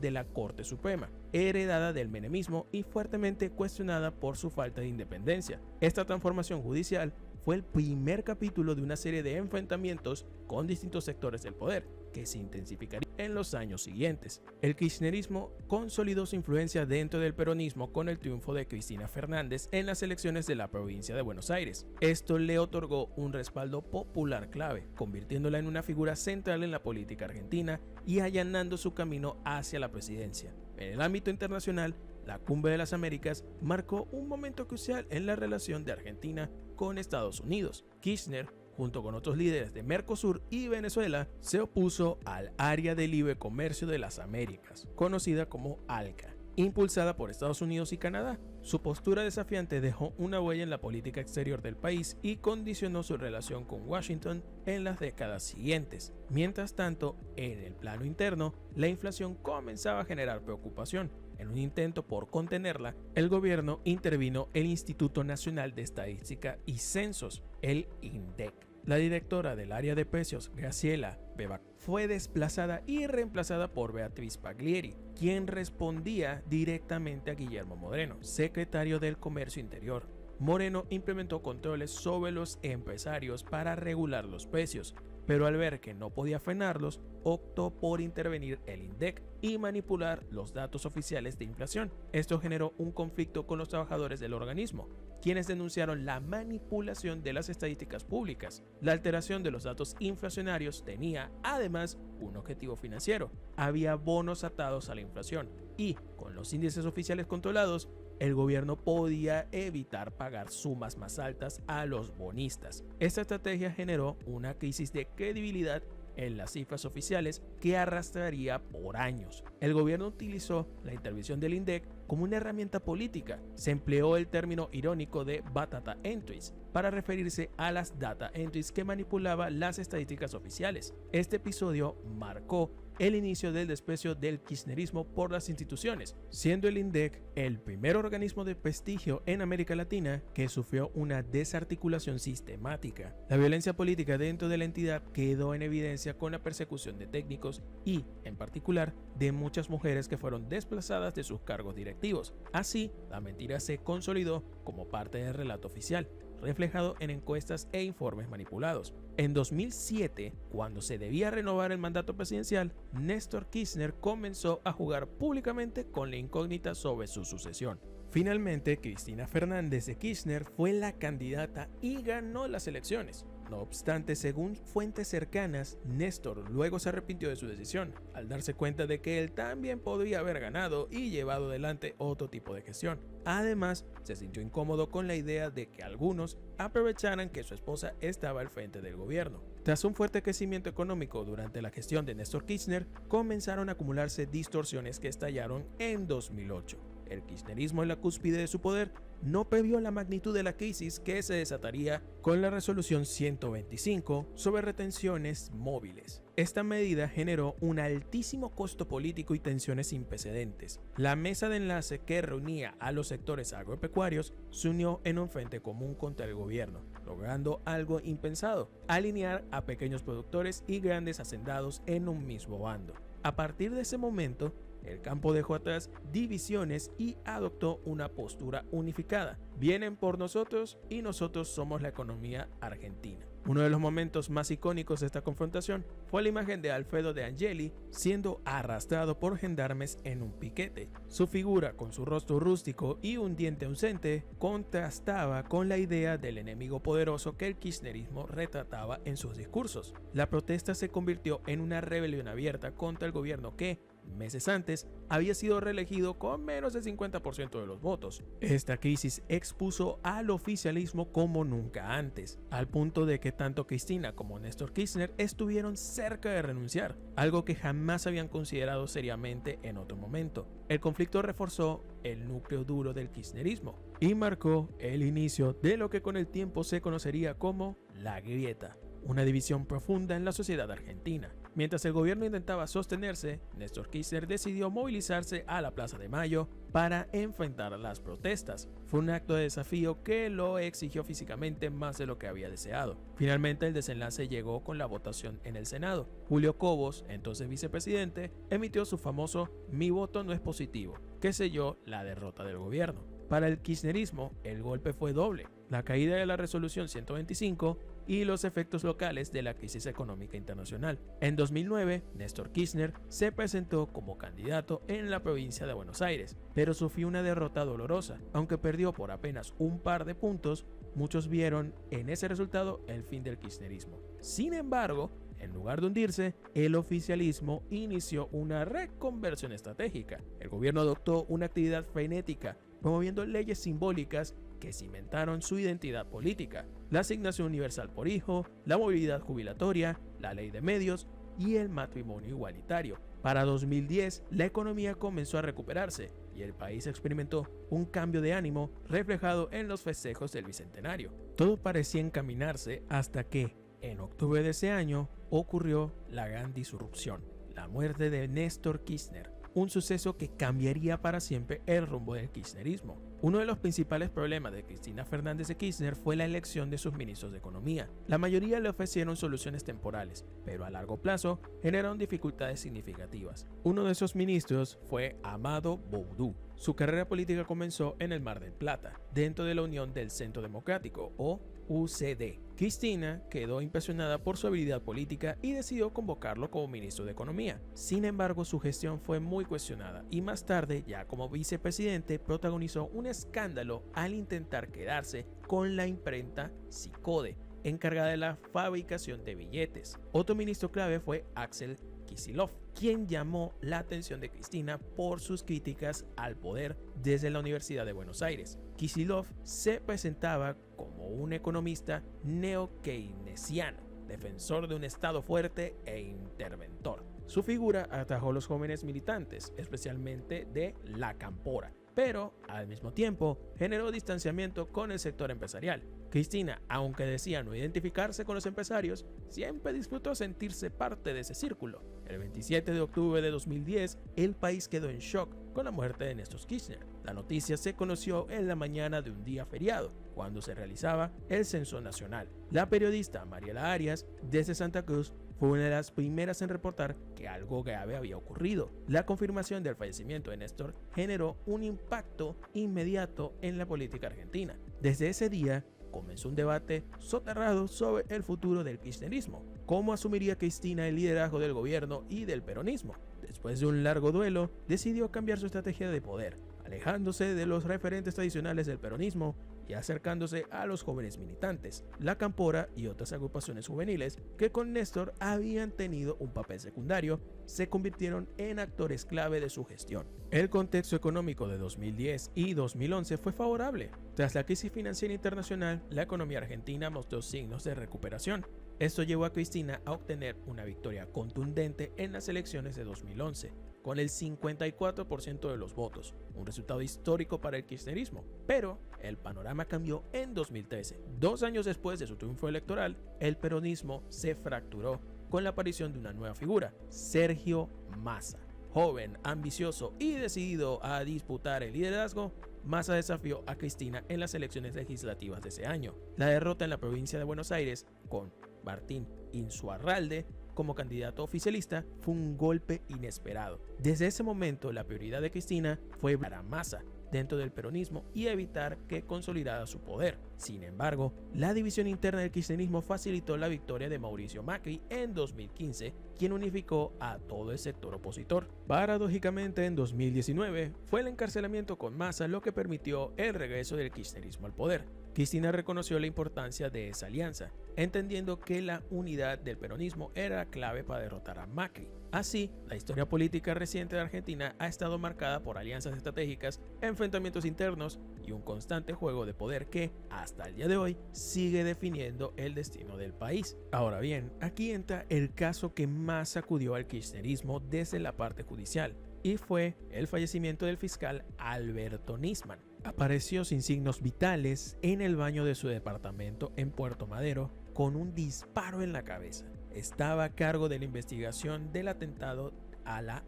Speaker 1: de la Corte Suprema, heredada del menemismo y fuertemente cuestionada por su falta de independencia. Esta transformación judicial fue el primer capítulo de una serie de enfrentamientos con distintos sectores del poder, que se intensificaría en los años siguientes. El kirchnerismo consolidó su influencia dentro del peronismo con el triunfo de Cristina Fernández en las elecciones de la provincia de Buenos Aires. Esto le otorgó un respaldo popular clave, convirtiéndola en una figura central en la política argentina y allanando su camino hacia la presidencia. En el ámbito internacional, la Cumbre de las Américas marcó un momento crucial en la relación de Argentina con Estados Unidos. Kirchner, junto con otros líderes de Mercosur y Venezuela, se opuso al Área de Libre Comercio de las Américas, conocida como ALCA, impulsada por Estados Unidos y Canadá. Su postura desafiante dejó una huella en la política exterior del país y condicionó su relación con Washington en las décadas siguientes. Mientras tanto, en el plano interno, la inflación comenzaba a generar preocupación. En un intento por contenerla, el gobierno intervino el Instituto Nacional de Estadística y Censos, el INDEC. La directora del área de precios, Graciela Bebak, fue desplazada y reemplazada por Beatriz Paglieri, quien respondía directamente a Guillermo Moreno, secretario del Comercio Interior. Moreno implementó controles sobre los empresarios para regular los precios, pero al ver que no podía frenarlos, optó por intervenir el INDEC y manipular los datos oficiales de inflación. Esto generó un conflicto con los trabajadores del organismo, quienes denunciaron la manipulación de las estadísticas públicas. La alteración de los datos inflacionarios tenía, además, un objetivo financiero. Había bonos atados a la inflación y, con los índices oficiales controlados, el gobierno podía evitar pagar sumas más altas a los bonistas. Esta estrategia generó una crisis de credibilidad en las cifras oficiales que arrastraría por años. El gobierno utilizó la intervención del INDEC como una herramienta política. Se empleó el término irónico de batata entries para referirse a las data entries que manipulaba las estadísticas oficiales. Este episodio marcó el inicio del desprecio del kirchnerismo por las instituciones, siendo el INDEC el primer organismo de prestigio en América Latina que sufrió una desarticulación sistemática. La violencia política dentro de la entidad quedó en evidencia con la persecución de técnicos y, en particular, de muchas mujeres que fueron desplazadas de sus cargos directivos. Así, la mentira se consolidó como parte del relato oficial, reflejado en encuestas e informes manipulados. En 2007, cuando se debía renovar el mandato presidencial, Néstor Kirchner comenzó a jugar públicamente con la incógnita sobre su sucesión. Finalmente, Cristina Fernández de Kirchner fue la candidata y ganó las elecciones. No obstante, según fuentes cercanas, Néstor luego se arrepintió de su decisión, al darse cuenta de que él también podría haber ganado y llevado adelante otro tipo de gestión. Además, se sintió incómodo con la idea de que algunos aprovecharan que su esposa estaba al frente del gobierno. Tras un fuerte crecimiento económico durante la gestión de Néstor Kirchner, comenzaron a acumularse distorsiones que estallaron en 2008. El kirchnerismo en la cúspide de su poder no previó la magnitud de la crisis que se desataría con la resolución 125 sobre retenciones móviles. Esta medida generó un altísimo costo político y tensiones sin precedentes. La mesa de enlace que reunía a los sectores agropecuarios se unió en un frente común contra el gobierno, logrando algo impensado: alinear a pequeños productores y grandes hacendados en un mismo bando. A partir de ese momento, el campo dejó atrás divisiones y adoptó una postura unificada. Vienen por nosotros y nosotros somos la economía argentina. Uno de los momentos más icónicos de esta confrontación fue la imagen de Alfredo de Angeli siendo arrastrado por gendarmes en un piquete. Su figura, con su rostro rústico y un diente ausente, contrastaba con la idea del enemigo poderoso que el kirchnerismo retrataba en sus discursos. La protesta se convirtió en una rebelión abierta contra el gobierno que, meses antes, había sido reelegido con menos del 50% de los votos. Esta crisis expuso al oficialismo como nunca antes, al punto de que tanto Cristina como Néstor Kirchner estuvieron cerca de renunciar, algo que jamás habían considerado seriamente en otro momento. El conflicto reforzó el núcleo duro del kirchnerismo y marcó el inicio de lo que con el tiempo se conocería como la grieta, una división profunda en la sociedad argentina. Mientras el gobierno intentaba sostenerse, Néstor Kirchner decidió movilizarse a la Plaza de Mayo para enfrentar las protestas. Fue un acto de desafío que lo exigió físicamente más de lo que había deseado. Finalmente el desenlace llegó con la votación en el Senado. Julio Cobos, entonces vicepresidente, emitió su famoso "mi voto no es positivo", que selló la derrota del gobierno. Para el kirchnerismo, el golpe fue doble: la caída de la resolución 125 y los efectos locales de la crisis económica internacional. En 2009, Néstor Kirchner se presentó como candidato en la provincia de Buenos Aires, pero sufrió una derrota dolorosa. Aunque perdió por apenas un par de puntos, muchos vieron en ese resultado el fin del kirchnerismo. Sin embargo, en lugar de hundirse, el oficialismo inició una reconversión estratégica. El gobierno adoptó una actividad frenética, promoviendo leyes simbólicas que cimentaron su identidad política: la asignación universal por hijo, la movilidad jubilatoria, la ley de medios y el matrimonio igualitario. Para 2010, la economía comenzó a recuperarse y el país experimentó un cambio de ánimo reflejado en los festejos del bicentenario. Todo parecía encaminarse hasta que, en octubre de ese año, ocurrió la gran disrupción: la muerte de Néstor Kirchner, un suceso que cambiaría para siempre el rumbo del kirchnerismo. Uno de los principales problemas de Cristina Fernández de Kirchner fue la elección de sus ministros de Economía. La mayoría le ofrecieron soluciones temporales, pero a largo plazo generaron dificultades significativas. Uno de esos ministros fue Amado Boudou. Su carrera política comenzó en el Mar del Plata, dentro de la Unión del Centro Democrático, o UCD. Cristina quedó impresionada por su habilidad política y decidió convocarlo como ministro de Economía. Sin embargo, su gestión fue muy cuestionada y más tarde, ya como vicepresidente, protagonizó un escándalo al intentar quedarse con la imprenta Sicode, encargada de la fabricación de billetes. Otro ministro clave fue Axel Kicillof, quien llamó la atención de Cristina por sus críticas al poder desde la Universidad de Buenos Aires. Kicillof se presentaba como un economista neo-keynesiano, defensor de un Estado fuerte e interventor. Su figura atrajo a los jóvenes militantes, especialmente de La Cámpora, pero al mismo tiempo generó distanciamiento con el sector empresarial. Cristina, aunque decía no identificarse con los empresarios, siempre disfrutó sentirse parte de ese círculo. El 27 de octubre de 2010, el país quedó en shock con la muerte de Néstor Kirchner. La noticia se conoció en la mañana de un día feriado, cuando se realizaba el censo nacional. La periodista Mariela Arias, desde Santa Cruz, fue una de las primeras en reportar que algo grave había ocurrido. La confirmación del fallecimiento de Néstor generó un impacto inmediato en la política argentina. Desde ese día, comenzó un debate soterrado sobre el futuro del kirchnerismo. ¿Cómo asumiría Cristina el liderazgo del gobierno y del peronismo? Después de un largo duelo, decidió cambiar su estrategia de poder, alejándose de los referentes tradicionales del peronismo y acercándose a los jóvenes militantes, La Cámpora y otras agrupaciones juveniles que con Néstor habían tenido un papel secundario, se convirtieron en actores clave de su gestión. El contexto económico de 2010 y 2011 fue favorable. Tras la crisis financiera internacional, la economía argentina mostró signos de recuperación. Esto llevó a Cristina a obtener una victoria contundente en las elecciones de 2011, con el 54% de los votos, un resultado histórico para el kirchnerismo. Pero el panorama cambió en 2013. 2 años después de su triunfo electoral, el peronismo se fracturó con la aparición de una nueva figura, Sergio Massa. Joven, ambicioso y decidido a disputar el liderazgo, Massa desafió a Cristina en las elecciones legislativas de ese año. La derrota en la provincia de Buenos Aires, con Martín Insaurralde como candidato oficialista, fue un golpe inesperado. Desde ese momento, la prioridad de Cristina fue para Massa dentro del peronismo y evitar que consolidara su poder. Sin embargo, la división interna del kirchnerismo facilitó la victoria de Mauricio Macri en 2015, quien unificó a todo el sector opositor. Paradójicamente, en 2019 fue el encarcelamiento con Massa lo que permitió el regreso del kirchnerismo al poder. Cristina reconoció la importancia de esa alianza, entendiendo que la unidad del peronismo era clave para derrotar a Macri. Así, la historia política reciente de Argentina ha estado marcada por alianzas estratégicas, enfrentamientos internos y un constante juego de poder que, hasta el día de hoy, sigue definiendo el destino del país. Ahora bien, aquí entra el caso que más sacudió al kirchnerismo desde la parte judicial, y fue el fallecimiento del fiscal Alberto Nisman. Apareció sin signos vitales en el baño de su departamento en Puerto Madero con un disparo en la cabeza. Estaba a cargo de la investigación del atentado a la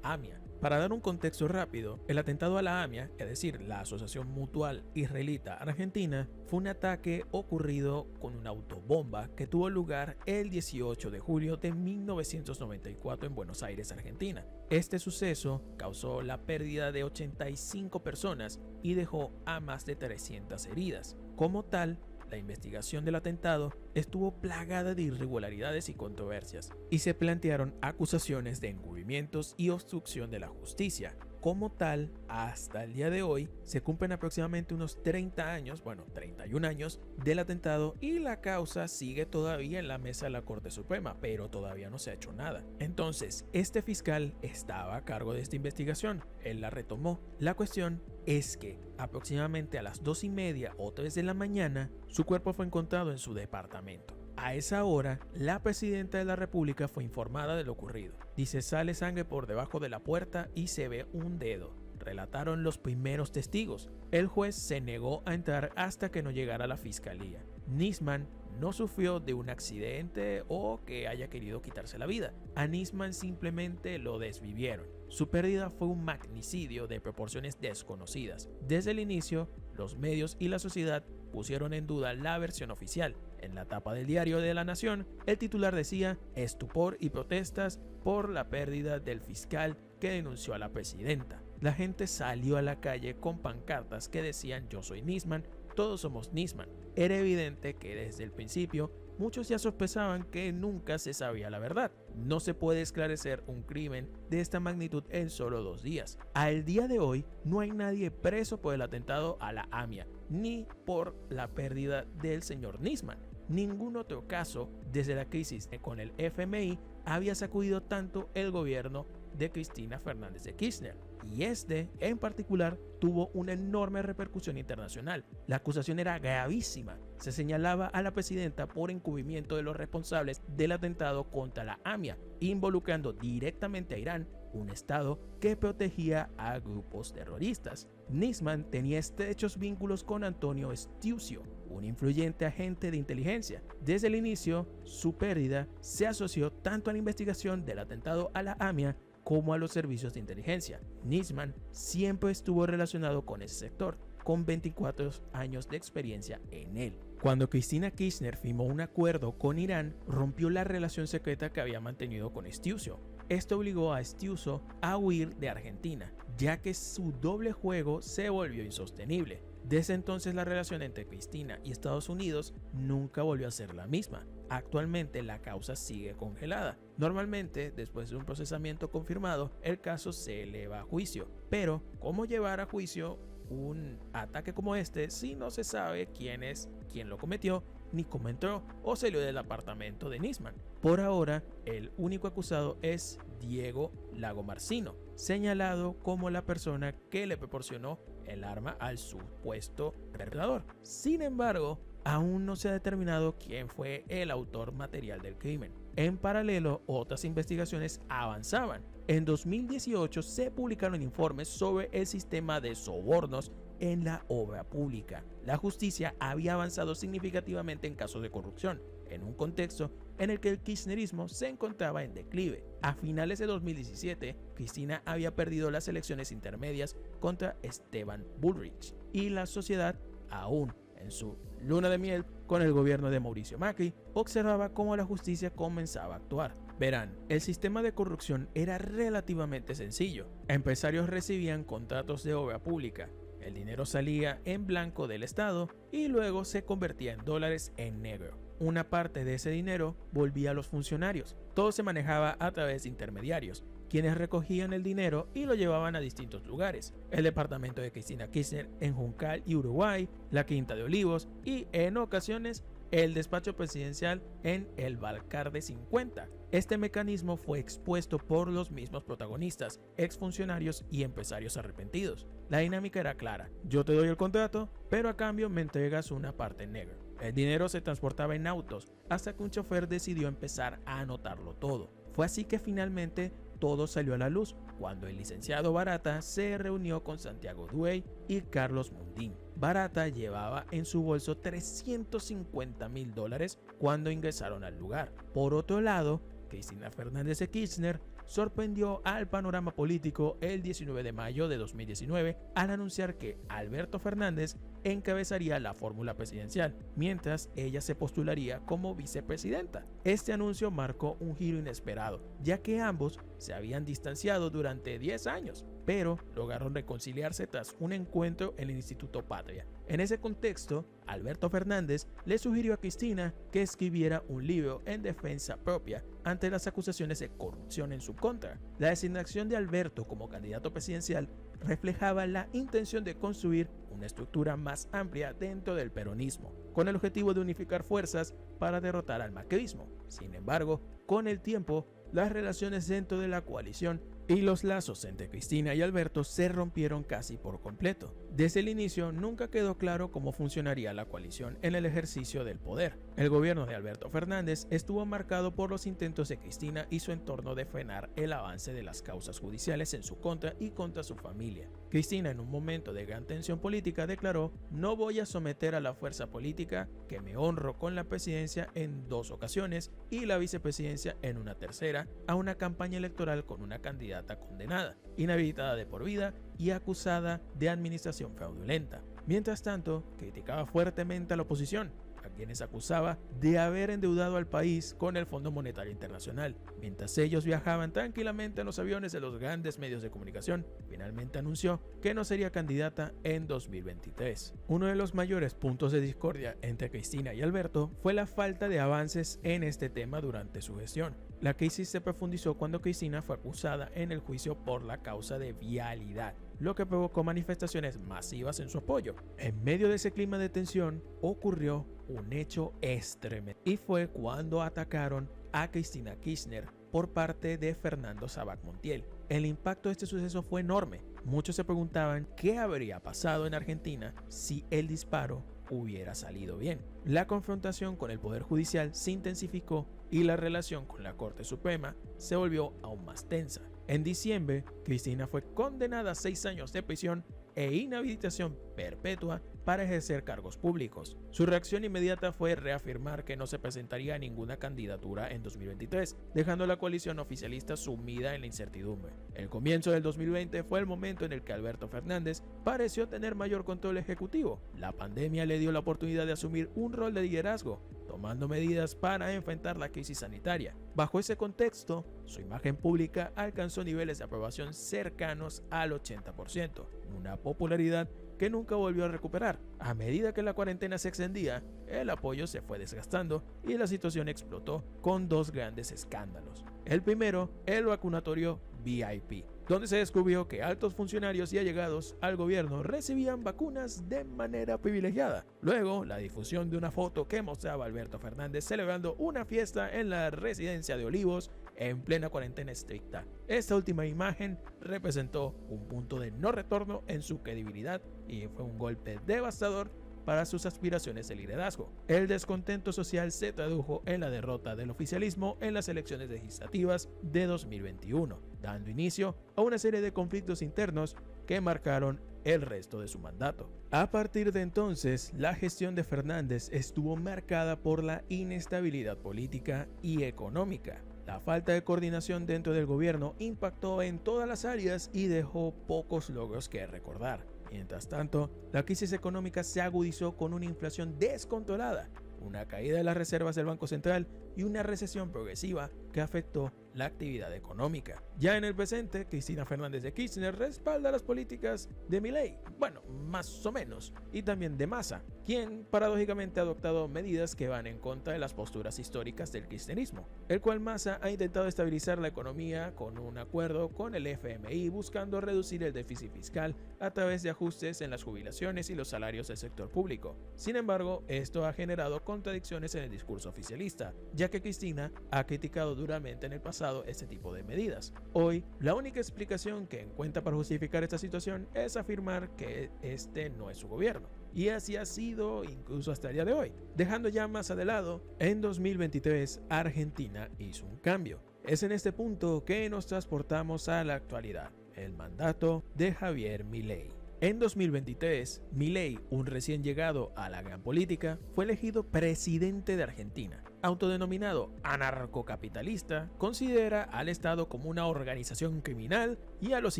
Speaker 1: AMIA. Para dar un contexto rápido, el atentado a la AMIA, es decir, la Asociación Mutual Israelita Argentina, fue un ataque ocurrido con una autobomba que tuvo lugar el 18 de julio de 1994 en Buenos Aires, Argentina. Este suceso causó la pérdida de 85 personas y dejó a más de 300 heridas. Como tal, la investigación del atentado estuvo plagada de irregularidades y controversias, y se plantearon acusaciones de encubrimientos y obstrucción de la justicia. Como tal, hasta el día de hoy se cumplen aproximadamente unos 31 años del atentado y la causa sigue todavía en la mesa de la Corte Suprema, pero todavía no se ha hecho nada. Entonces, este fiscal estaba a cargo de esta investigación, él la retomó. La cuestión es que aproximadamente a las 2:30 o 3 de la mañana, su cuerpo fue encontrado en su departamento. A esa hora, la presidenta de la República fue informada de lo ocurrido. Dice, sale sangre por debajo de la puerta y se ve un dedo, relataron los primeros testigos. El juez se negó a entrar hasta que no llegara la fiscalía. Nisman no sufrió de un accidente o que haya querido quitarse la vida. A Nisman simplemente lo desvivieron. Su pérdida fue un magnicidio de proporciones desconocidas. Desde el inicio, los medios y la sociedad pusieron en duda la versión oficial. En la tapa del diario de La Nación, el titular decía: estupor y protestas por la pérdida del fiscal que denunció a la presidenta. La gente salió a la calle con pancartas que decían: yo soy Nisman, todos somos Nisman. Era evidente que desde el principio muchos ya sospechaban que nunca se sabía la verdad. No se puede esclarecer un crimen de esta magnitud en solo 2 días. Al día de hoy no hay nadie preso por el atentado a la AMIA, ni por la pérdida del señor Nisman. Ningún otro caso desde la crisis con el FMI había sacudido tanto el gobierno de Cristina Fernández de Kirchner, y este en particular tuvo una enorme repercusión internacional. La acusación era gravísima. Se señalaba a la presidenta por encubrimiento de los responsables del atentado contra la AMIA, involucrando directamente a Irán, un estado que protegía a grupos terroristas. Nisman tenía estrechos vínculos con Antonio Stiusio, un influyente agente de inteligencia. Desde el inicio, su pérdida se asoció tanto a la investigación del atentado a la AMIA como a los servicios de inteligencia. Nisman siempre estuvo relacionado con ese sector, con 24 años de experiencia en él. Cuando Cristina Kirchner firmó un acuerdo con Irán, rompió la relación secreta que había mantenido con Stiusio. Esto obligó a Stiusio a huir de Argentina, ya que su doble juego se volvió insostenible. Desde entonces la relación entre Cristina y Estados Unidos nunca volvió a ser la misma. Actualmente la causa sigue congelada. Normalmente, después de un procesamiento confirmado, el caso se eleva a juicio. Pero, ¿cómo llevar a juicio un ataque como este si no se sabe quién es, quién lo cometió, ni cómo entró o salió del apartamento de Nisman? Por ahora, el único acusado es Diego Lagomarsino, señalado como la persona que le proporcionó el arma al supuesto perpetrador. Sin embargo, aún no se ha determinado quién fue el autor material del crimen. En paralelo, otras investigaciones avanzaban. En 2018 se publicaron informes sobre el sistema de sobornos en la obra pública. La justicia había avanzado significativamente en casos de corrupción, en un contexto en el que el kirchnerismo se encontraba en declive. A finales de 2017, Cristina había perdido las elecciones intermedias contra Esteban Bullrich, y la sociedad, aún en su luna de miel con el gobierno de Mauricio Macri, observaba cómo la justicia comenzaba a actuar. Verán, el sistema de corrupción era relativamente sencillo. Empresarios recibían contratos de obra pública, el dinero salía en blanco del Estado y luego se convertía en dólares en negro. Una parte de ese dinero volvía a los funcionarios. Todo se manejaba a través de intermediarios. quienes recogían el dinero y lo llevaban a distintos lugares: el departamento de Cristina Kirchner en Juncal y Uruguay, la Quinta de Olivos y, en ocasiones, el despacho presidencial en el Balcarce 50. Este mecanismo fue expuesto por los mismos protagonistas, exfuncionarios y empresarios arrepentidos. La dinámica era clara: yo te doy el contrato, pero a cambio me entregas una parte negra. El dinero se transportaba en autos hasta que un chofer decidió empezar a anotarlo todo. Fue así que finalmente todo salió a la luz cuando el licenciado Barata se reunió con Santiago Duey y Carlos Mundín. Barata llevaba en su bolso $350.000 cuando ingresaron al lugar. Por otro lado, Cristina Fernández de Kirchner sorprendió al panorama político el 19 de mayo de 2019 al anunciar que Alberto Fernández encabezaría la fórmula presidencial, mientras ella se postularía como vicepresidenta. Este anuncio marcó un giro inesperado, ya que ambos se habían distanciado durante 10 años, pero lograron reconciliarse tras un encuentro en el Instituto Patria. En ese contexto, Alberto Fernández le sugirió a Cristina que escribiera un libro en defensa propia ante las acusaciones de corrupción en su contra. La designación de Alberto como candidato presidencial reflejaba la intención de construir una estructura más amplia dentro del peronismo, con el objetivo de unificar fuerzas para derrotar al macrismo. Sin embargo, con el tiempo, las relaciones dentro de la coalición y los lazos entre Cristina y Alberto se rompieron casi por completo. Desde el inicio nunca quedó claro cómo funcionaría la coalición en el ejercicio del poder. El gobierno de Alberto Fernández estuvo marcado por los intentos de Cristina y su entorno de frenar el avance de las causas judiciales en su contra y contra su familia. Cristina, en un momento de gran tensión política, declaró: no voy a someter a la fuerza política, que me honro con la presidencia en 2 ocasiones y la vicepresidencia en una tercera, a una campaña electoral con una candidata condenada, inhabilitada de por vida y acusada de administración fraudulenta. Mientras tanto, criticaba fuertemente a la oposición, a quienes acusaba de haber endeudado al país con el Fondo Monetario Internacional. Mientras ellos viajaban tranquilamente en los aviones de los grandes medios de comunicación, finalmente anunció que no sería candidata en 2023. Uno de los mayores puntos de discordia entre Cristina y Alberto fue la falta de avances en este tema durante su gestión. La crisis se profundizó cuando Cristina fue acusada en el juicio por la causa de vialidad, lo que provocó manifestaciones masivas en su apoyo. En medio de ese clima de tensión ocurrió un hecho estremecedor, y fue cuando atacaron a Cristina Kirchner por parte de Fernando Sabac Montiel. El impacto de este suceso fue enorme. Muchos se preguntaban qué habría pasado en Argentina si el disparo hubiera salido bien. La confrontación con el Poder Judicial se intensificó y la relación con la Corte Suprema se volvió aún más tensa. En diciembre, Cristina fue condenada a 6 años de prisión e inhabilitación perpetua para ejercer cargos públicos. Su reacción inmediata fue reafirmar que no se presentaría a ninguna candidatura en 2023, dejando a la coalición oficialista sumida en la incertidumbre. El comienzo del 2020 fue el momento en el que Alberto Fernández pareció tener mayor control ejecutivo. La pandemia le dio la oportunidad de asumir un rol de liderazgo, tomando medidas para enfrentar la crisis sanitaria. Bajo ese contexto, su imagen pública alcanzó niveles de aprobación cercanos al 80%, una popularidad que nunca volvió a recuperar. A medida que la cuarentena se extendía, el apoyo se fue desgastando y la situación explotó con 2 grandes escándalos. El primero, el vacunatorio VIP, donde se descubrió que altos funcionarios y allegados al gobierno recibían vacunas de manera privilegiada. Luego, la difusión de una foto que mostraba a Alberto Fernández celebrando una fiesta en la residencia de Olivos en plena cuarentena estricta. Esta última imagen representó un punto de no retorno en su credibilidad y fue un golpe devastador para sus aspiraciones de liderazgo. El descontento social se tradujo en la derrota del oficialismo en las elecciones legislativas de 2021, dando inicio a una serie de conflictos internos que marcaron el resto de su mandato. A partir de entonces, la gestión de Fernández estuvo marcada por la inestabilidad política y económica. La falta de coordinación dentro del gobierno impactó en todas las áreas y dejó pocos logros que recordar. Mientras tanto, la crisis económica se agudizó con una inflación descontrolada, una caída de las reservas del Banco Central y una recesión progresiva que afectó la actividad económica. Ya en el presente, Cristina Fernández de Kirchner respalda las políticas de Milei, bueno, más o menos, y también de Massa, quien paradójicamente ha adoptado medidas que van en contra de las posturas históricas del kirchnerismo, el cual Massa ha intentado estabilizar la economía con un acuerdo con el FMI buscando reducir el déficit fiscal a través de ajustes en las jubilaciones y los salarios del sector público. Sin embargo, esto ha generado contradicciones en el discurso oficialista, ya que Cristina ha criticado duramente en el pasado este tipo de medidas. Hoy, la única explicación que encuentra para justificar esta situación es afirmar que este no es su gobierno. Y así ha sido incluso hasta el día de hoy. Dejando ya más de lado, en 2023 Argentina hizo un cambio. Es en este punto que nos transportamos a la actualidad, el mandato de Javier Milei. En 2023, Milei, un recién llegado a la gran política, fue elegido presidente de Argentina. Autodenominado anarcocapitalista, considera al Estado como una organización criminal y a los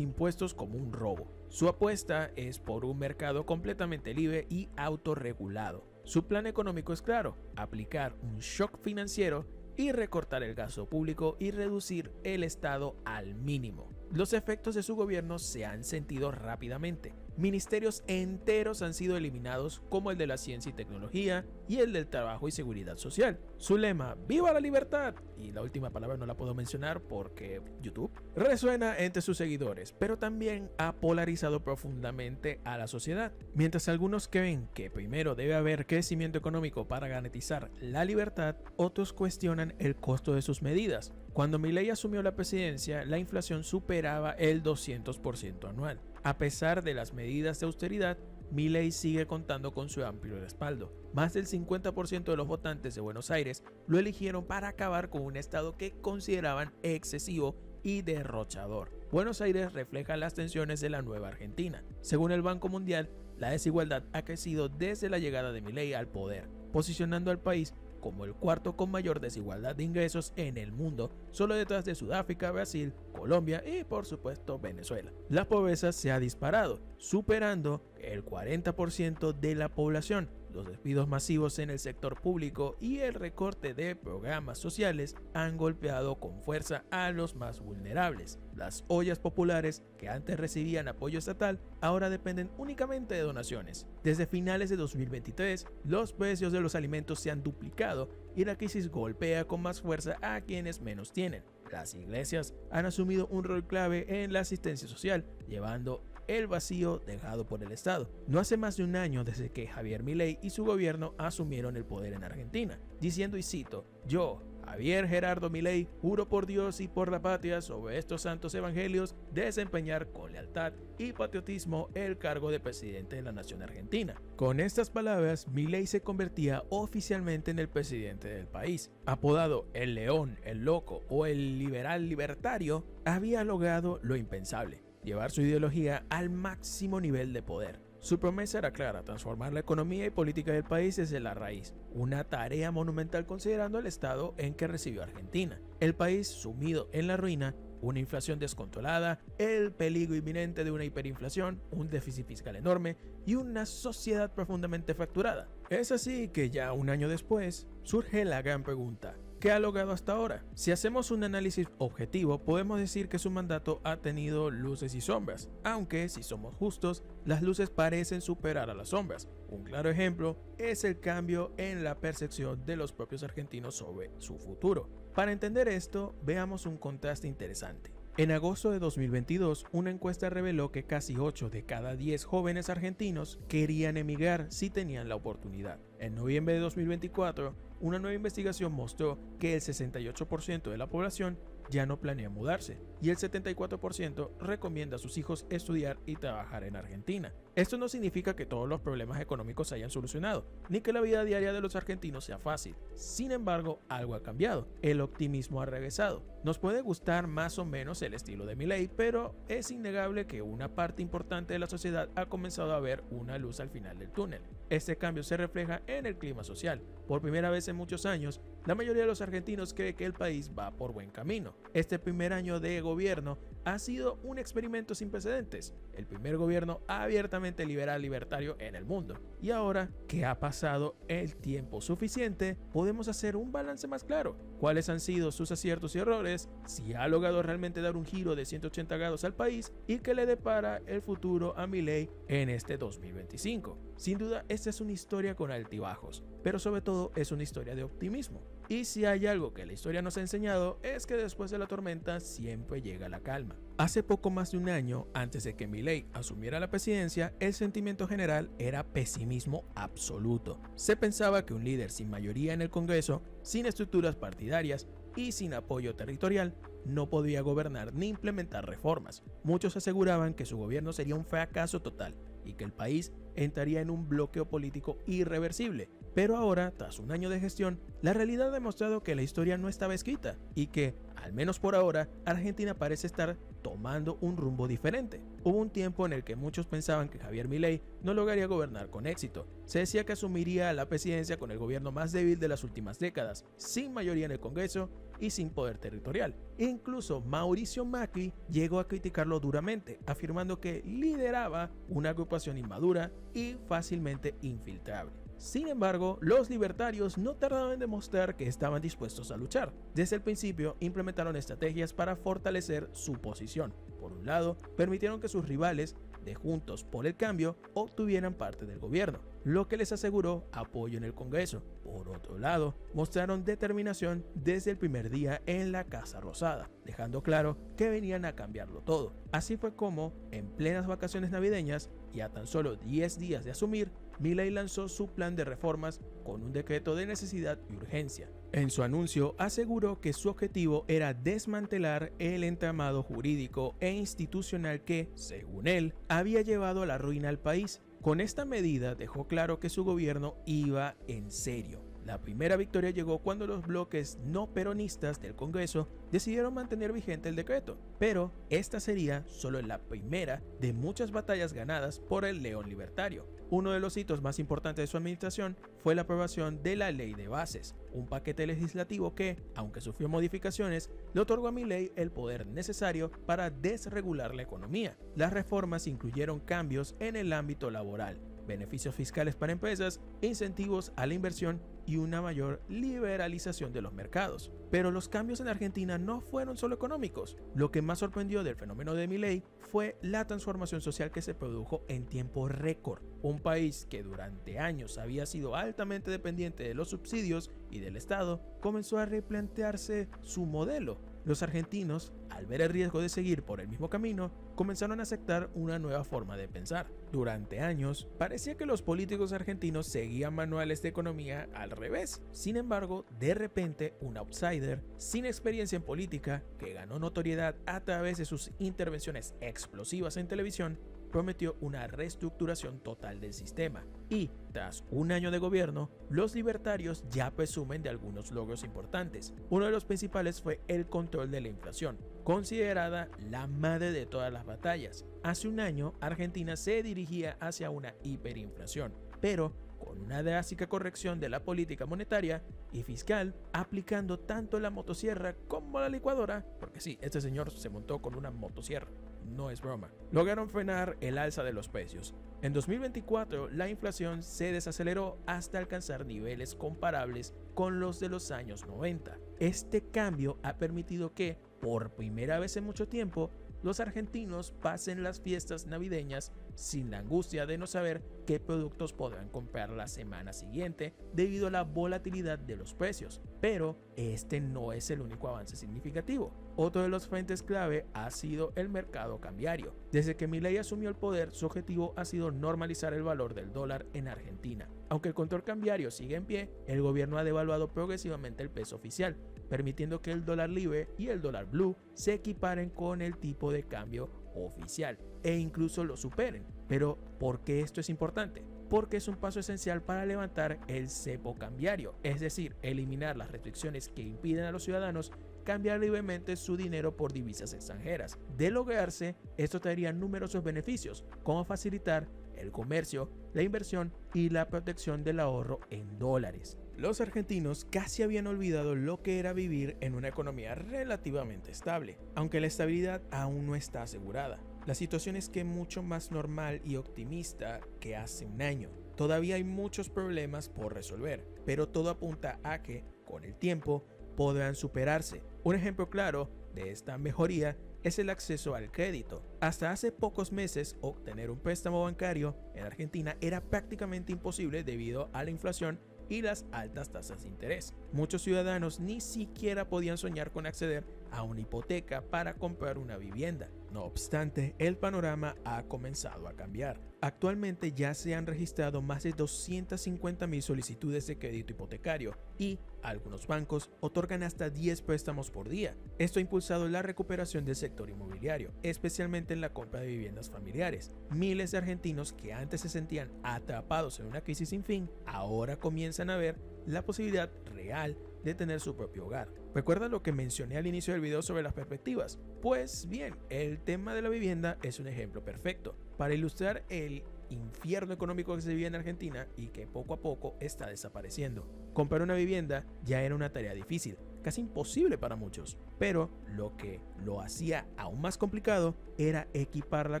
Speaker 1: impuestos como un robo. Su apuesta es por un mercado completamente libre y autorregulado. Su plan económico es claro: aplicar un shock financiero y recortar el gasto público y reducir el Estado al mínimo. Los efectos de su gobierno se han sentido rápidamente. Ministerios enteros han sido eliminados, como el de la ciencia y tecnología y el del trabajo y seguridad social. Su lema, ¡Viva la libertad!, y la última palabra no la puedo mencionar porque YouTube, resuena entre sus seguidores, pero también ha polarizado profundamente a la sociedad. Mientras algunos creen que primero debe haber crecimiento económico para garantizar la libertad, otros cuestionan el costo de sus medidas. Cuando Milei asumió la presidencia, la inflación superaba el 200% anual. A pesar de las medidas de austeridad, Milei sigue contando con su amplio respaldo. Más del 50% de los votantes de Buenos Aires lo eligieron para acabar con un estado que consideraban excesivo y derrochador. Buenos Aires refleja las tensiones de la nueva Argentina. Según el Banco Mundial, la desigualdad ha crecido desde la llegada de Milei al poder, posicionando al país como el cuarto con mayor desigualdad de ingresos en el mundo, solo detrás de Sudáfrica, Brasil, Colombia y por supuesto Venezuela. La pobreza se ha disparado, superando el 40% de la población. Los despidos masivos en el sector público y el recorte de programas sociales han golpeado con fuerza a los más vulnerables. Las ollas populares, que antes recibían apoyo estatal, ahora dependen únicamente de donaciones. Desde finales de 2023, los precios de los alimentos se han duplicado y la crisis golpea con más fuerza a quienes menos tienen. Las iglesias han asumido un rol clave en la asistencia social, llevando el vacío dejado por el Estado. No hace más de un año desde que Javier Milei y su gobierno asumieron el poder en Argentina, diciendo, y cito, yo, Javier Gerardo Milei, juro por Dios y por la patria sobre estos santos evangelios desempeñar con lealtad y patriotismo el cargo de presidente de la nación argentina. Con estas palabras, Milei se convertía oficialmente en el presidente del país. Apodado el León, el Loco o el Liberal Libertario, había logrado lo impensable: llevar su ideología al máximo nivel de poder. Su promesa era clara: transformar la economía y política del país desde la raíz, una tarea monumental considerando el estado en que recibió Argentina. El país sumido en la ruina, una inflación descontrolada, el peligro inminente de una hiperinflación, un déficit fiscal enorme y una sociedad profundamente fracturada. Es así que ya un año después surge la gran pregunta: ¿qué ha logrado hasta ahora? Si hacemos un análisis objetivo, podemos decir que su mandato ha tenido luces y sombras, aunque si somos justos, las luces parecen superar a las sombras. Un claro ejemplo es el cambio en la percepción de los propios argentinos sobre su futuro. Para entender esto, veamos un contraste interesante. En agosto de 2022, una encuesta reveló que casi 8 de cada 10 jóvenes argentinos querían emigrar si tenían la oportunidad. En noviembre de 2024, una nueva investigación mostró que el 68% de la población ya no planea mudarse y el 74% recomienda a sus hijos estudiar y trabajar en Argentina. Esto no significa que todos los problemas económicos se hayan solucionado, ni que la vida diaria de los argentinos sea fácil. Sin embargo, algo ha cambiado. El optimismo ha regresado. Nos puede gustar más o menos el estilo de Milei, pero es innegable que una parte importante de la sociedad ha comenzado a ver una luz al final del túnel. Este cambio se refleja en el clima social. Por primera vez en muchos años, la mayoría de los argentinos cree que el país va por buen camino. Este primer año de gobierno ha sido un experimento sin precedentes, el primer gobierno abiertamente liberal libertario en el mundo. Y ahora que ha pasado el tiempo suficiente, podemos hacer un balance más claro. ¿Cuáles han sido sus aciertos y errores? Si ha logrado realmente dar un giro de 180 grados al país y qué le depara el futuro a Milei en este 2025. Sin duda, esta es una historia con altibajos, pero sobre todo es una historia de optimismo. Y si hay algo que la historia nos ha enseñado es que después de la tormenta siempre llega la calma. Hace poco más de un año, antes de que Milei asumiera la presidencia, el sentimiento general era pesimismo absoluto. Se pensaba que un líder sin mayoría en el Congreso, sin estructuras partidarias y sin apoyo territorial, no podía gobernar ni implementar reformas. Muchos aseguraban que su gobierno sería un fracaso total y que el país entraría en un bloqueo político irreversible. Pero ahora, tras un año de gestión, la realidad ha demostrado que la historia no estaba escrita y que, al menos por ahora, Argentina parece estar tomando un rumbo diferente. Hubo un tiempo en el que muchos pensaban que Javier Milei no lograría gobernar con éxito. Se decía que asumiría la presidencia con el gobierno más débil de las últimas décadas, sin mayoría en el Congreso y sin poder territorial. Incluso Mauricio Macri llegó a criticarlo duramente, afirmando que lideraba una agrupación inmadura y fácilmente infiltrable. Sin embargo, los libertarios no tardaron en demostrar que estaban dispuestos a luchar. Desde el principio implementaron estrategias para fortalecer su posición. Por un lado, permitieron que sus rivales de Juntos por el Cambio obtuvieran parte del gobierno, lo que les aseguró apoyo en el Congreso. Por otro lado, mostraron determinación desde el primer día en la Casa Rosada, dejando claro que venían a cambiarlo todo. Así fue como, en plenas vacaciones navideñas y a tan solo 10 días de asumir, Milei lanzó su plan de reformas con un decreto de necesidad y urgencia. En su anuncio aseguró que su objetivo era desmantelar el entramado jurídico e institucional que, según él, había llevado a la ruina al país. Con esta medida dejó claro que su gobierno iba en serio. La primera victoria llegó cuando los bloques no peronistas del Congreso decidieron mantener vigente el decreto, pero esta sería solo la primera de muchas batallas ganadas por el León Libertario. Uno de los hitos más importantes de su administración fue la aprobación de la Ley de Bases, un paquete legislativo que, aunque sufrió modificaciones, le otorgó a Milei el poder necesario para desregular la economía. Las reformas incluyeron cambios en el ámbito laboral, beneficios fiscales para empresas, incentivos a la inversión y una mayor liberalización de los mercados. Pero los cambios en Argentina no fueron solo económicos. Lo que más sorprendió del fenómeno de Milei fue la transformación social que se produjo en tiempo récord. Un país que durante años había sido altamente dependiente de los subsidios y del Estado, comenzó a replantearse su modelo. Los argentinos, al ver el riesgo de seguir por el mismo camino, comenzaron a aceptar una nueva forma de pensar. Durante años, parecía que los políticos argentinos seguían manuales de economía al revés. Sin embargo, de repente, un outsider sin experiencia en política, que ganó notoriedad a través de sus intervenciones explosivas en televisión, prometió una reestructuración total del sistema. Y, tras un año de gobierno, los libertarios ya presumen de algunos logros importantes. Uno de los principales fue el control de la inflación, considerada la madre de todas las batallas. Hace un año, Argentina se dirigía hacia una hiperinflación, pero con una drástica corrección de la política monetaria y fiscal, aplicando tanto la motosierra como la licuadora, porque sí, este señor se montó con una motosierra, no es broma, lograron frenar el alza de los precios. En 2024, la inflación se desaceleró hasta alcanzar niveles comparables con los de los años 90. Este cambio ha permitido que, por primera vez en mucho tiempo, los argentinos pasen las fiestas navideñas sin la angustia de no saber qué productos podrán comprar la semana siguiente debido a la volatilidad de los precios. Pero este no es el único avance significativo. Otro de los frentes clave ha sido el mercado cambiario. Desde que Milei asumió el poder, su objetivo ha sido normalizar el valor del dólar en Argentina. Aunque el control cambiario sigue en pie, el gobierno ha devaluado progresivamente el peso oficial, permitiendo que el dólar libre y el dólar blue se equiparen con el tipo de cambio oficial e incluso lo superen. Pero, ¿por qué esto es importante? Porque es un paso esencial para levantar el cepo cambiario, es decir, eliminar las restricciones que impiden a los ciudadanos cambiar libremente su dinero por divisas extranjeras. De lograrse, esto traería numerosos beneficios, como facilitar el comercio, la inversión y la protección del ahorro en dólares. Los argentinos casi habían olvidado lo que era vivir en una economía relativamente estable, aunque la estabilidad aún no está asegurada. La situación es que mucho más normal y optimista que hace un año. Todavía hay muchos problemas por resolver, pero todo apunta a que, con el tiempo, podrán superarse. Un ejemplo claro de esta mejoría es el acceso al crédito. Hasta hace pocos meses, obtener un préstamo bancario en Argentina era prácticamente imposible debido a la inflación y las altas tasas de interés. Muchos ciudadanos ni siquiera podían soñar con acceder a una hipoteca para comprar una vivienda. No obstante, el panorama ha comenzado a cambiar. Actualmente ya se han registrado más de 250.000 solicitudes de crédito hipotecario y algunos bancos otorgan hasta 10 préstamos por día. Esto ha impulsado la recuperación del sector inmobiliario, especialmente en la compra de viviendas familiares. Miles de argentinos que antes se sentían atrapados en una crisis sin fin, ahora comienzan a ver la posibilidad real de tener su propio hogar. ¿Recuerda lo que mencioné al inicio del video sobre las perspectivas? Pues bien, el tema de la vivienda es un ejemplo perfecto para ilustrar el infierno económico que se vive en Argentina y que poco a poco está desapareciendo. Comprar una vivienda ya era una tarea difícil, casi imposible para muchos, pero lo que lo hacía aún más complicado era equiparla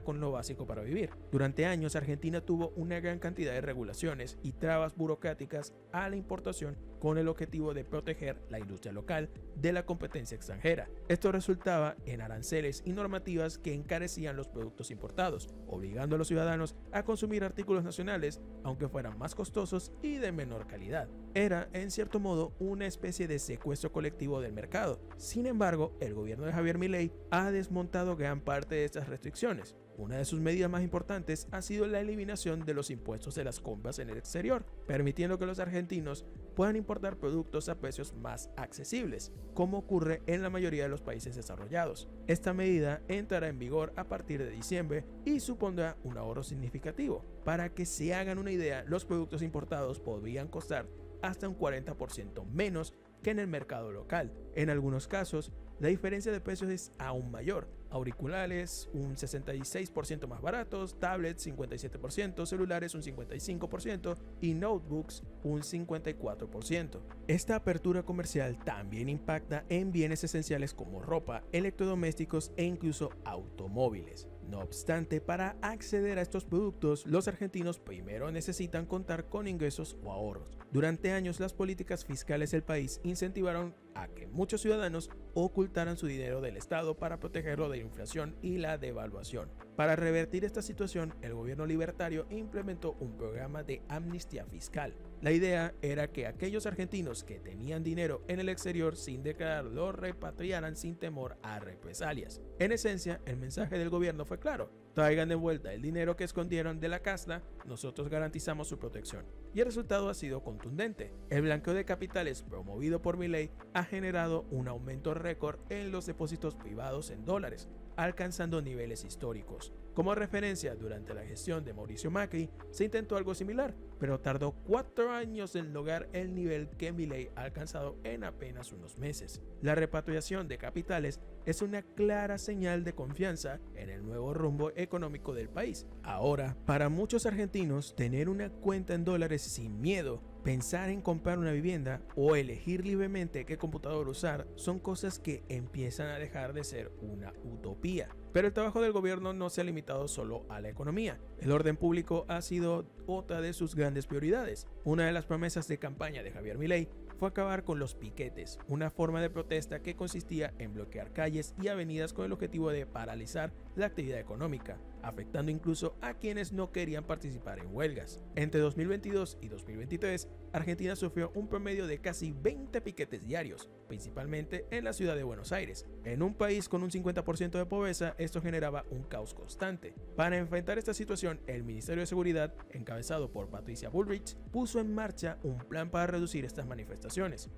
Speaker 1: con lo básico para vivir. Durante años Argentina tuvo una gran cantidad de regulaciones y trabas burocráticas a la importación con el objetivo de proteger la industria local de la competencia extranjera. Esto resultaba en aranceles y normativas que encarecían los productos importados, obligando a los ciudadanos a consumir artículos nacionales aunque fueran más costosos y de menor calidad. Era, en cierto modo, una especie de secuestro colectivo del mercado. Sin embargo, el gobierno de Javier Milei ha desmontado gran parte de estas restricciones. Una de sus medidas más importantes ha sido la eliminación de los impuestos de las compras en el exterior, permitiendo que los argentinos puedan importar productos a precios más accesibles, como ocurre en la mayoría de los países desarrollados. Esta medida entrará en vigor a partir de diciembre y supondrá un ahorro significativo. Para que se hagan una idea, los productos importados podrían costar hasta un 40% menos que en el mercado local. En algunos casos, la diferencia de precios es aún mayor. Auriculares un 66% más baratos, tablets 57%, celulares un 55% y notebooks un 54%. Esta apertura comercial también impacta en bienes esenciales como ropa, electrodomésticos e incluso automóviles. No obstante, para acceder a estos productos, los argentinos primero necesitan contar con ingresos o ahorros. Durante años, las políticas fiscales del país incentivaron a que muchos ciudadanos ocultaran su dinero del Estado para protegerlo de la inflación y la devaluación. Para revertir esta situación, el gobierno libertario implementó un programa de amnistía fiscal. La idea era que aquellos argentinos que tenían dinero en el exterior sin declarar lo repatriaran sin temor a represalias. En esencia, el mensaje del gobierno fue claro: traigan de vuelta el dinero que escondieron de la casta, nosotros garantizamos su protección. Y el resultado ha sido contundente. El blanqueo de capitales promovido por Milei ha generado un aumento récord en los depósitos privados en dólares, alcanzando niveles históricos. Como referencia, durante la gestión de Mauricio Macri se intentó algo similar, pero tardó 4 años en lograr el nivel que Milei ha alcanzado en apenas unos meses. La repatriación de capitales es una clara señal de confianza en el nuevo rumbo económico del país. Ahora, para muchos argentinos, tener una cuenta en dólares sin miedo, pensar en comprar una vivienda o elegir libremente qué computador usar son cosas que empiezan a dejar de ser una utopía. Pero el trabajo del gobierno no se ha limitado solo a la economía. El orden público ha sido otra de sus grandes prioridades. Una de las promesas de campaña de Javier Milei fue acabar con los piquetes, una forma de protesta que consistía en bloquear calles y avenidas con el objetivo de paralizar la actividad económica, afectando incluso a quienes no querían participar en huelgas. Entre 2022 y 2023, Argentina sufrió un promedio de casi 20 piquetes diarios, principalmente en la ciudad de Buenos Aires. En un país con un 50% de pobreza, esto generaba un caos constante. Para enfrentar esta situación, el Ministerio de Seguridad, encabezado por Patricia Bullrich, puso en marcha un plan para reducir estas manifestaciones.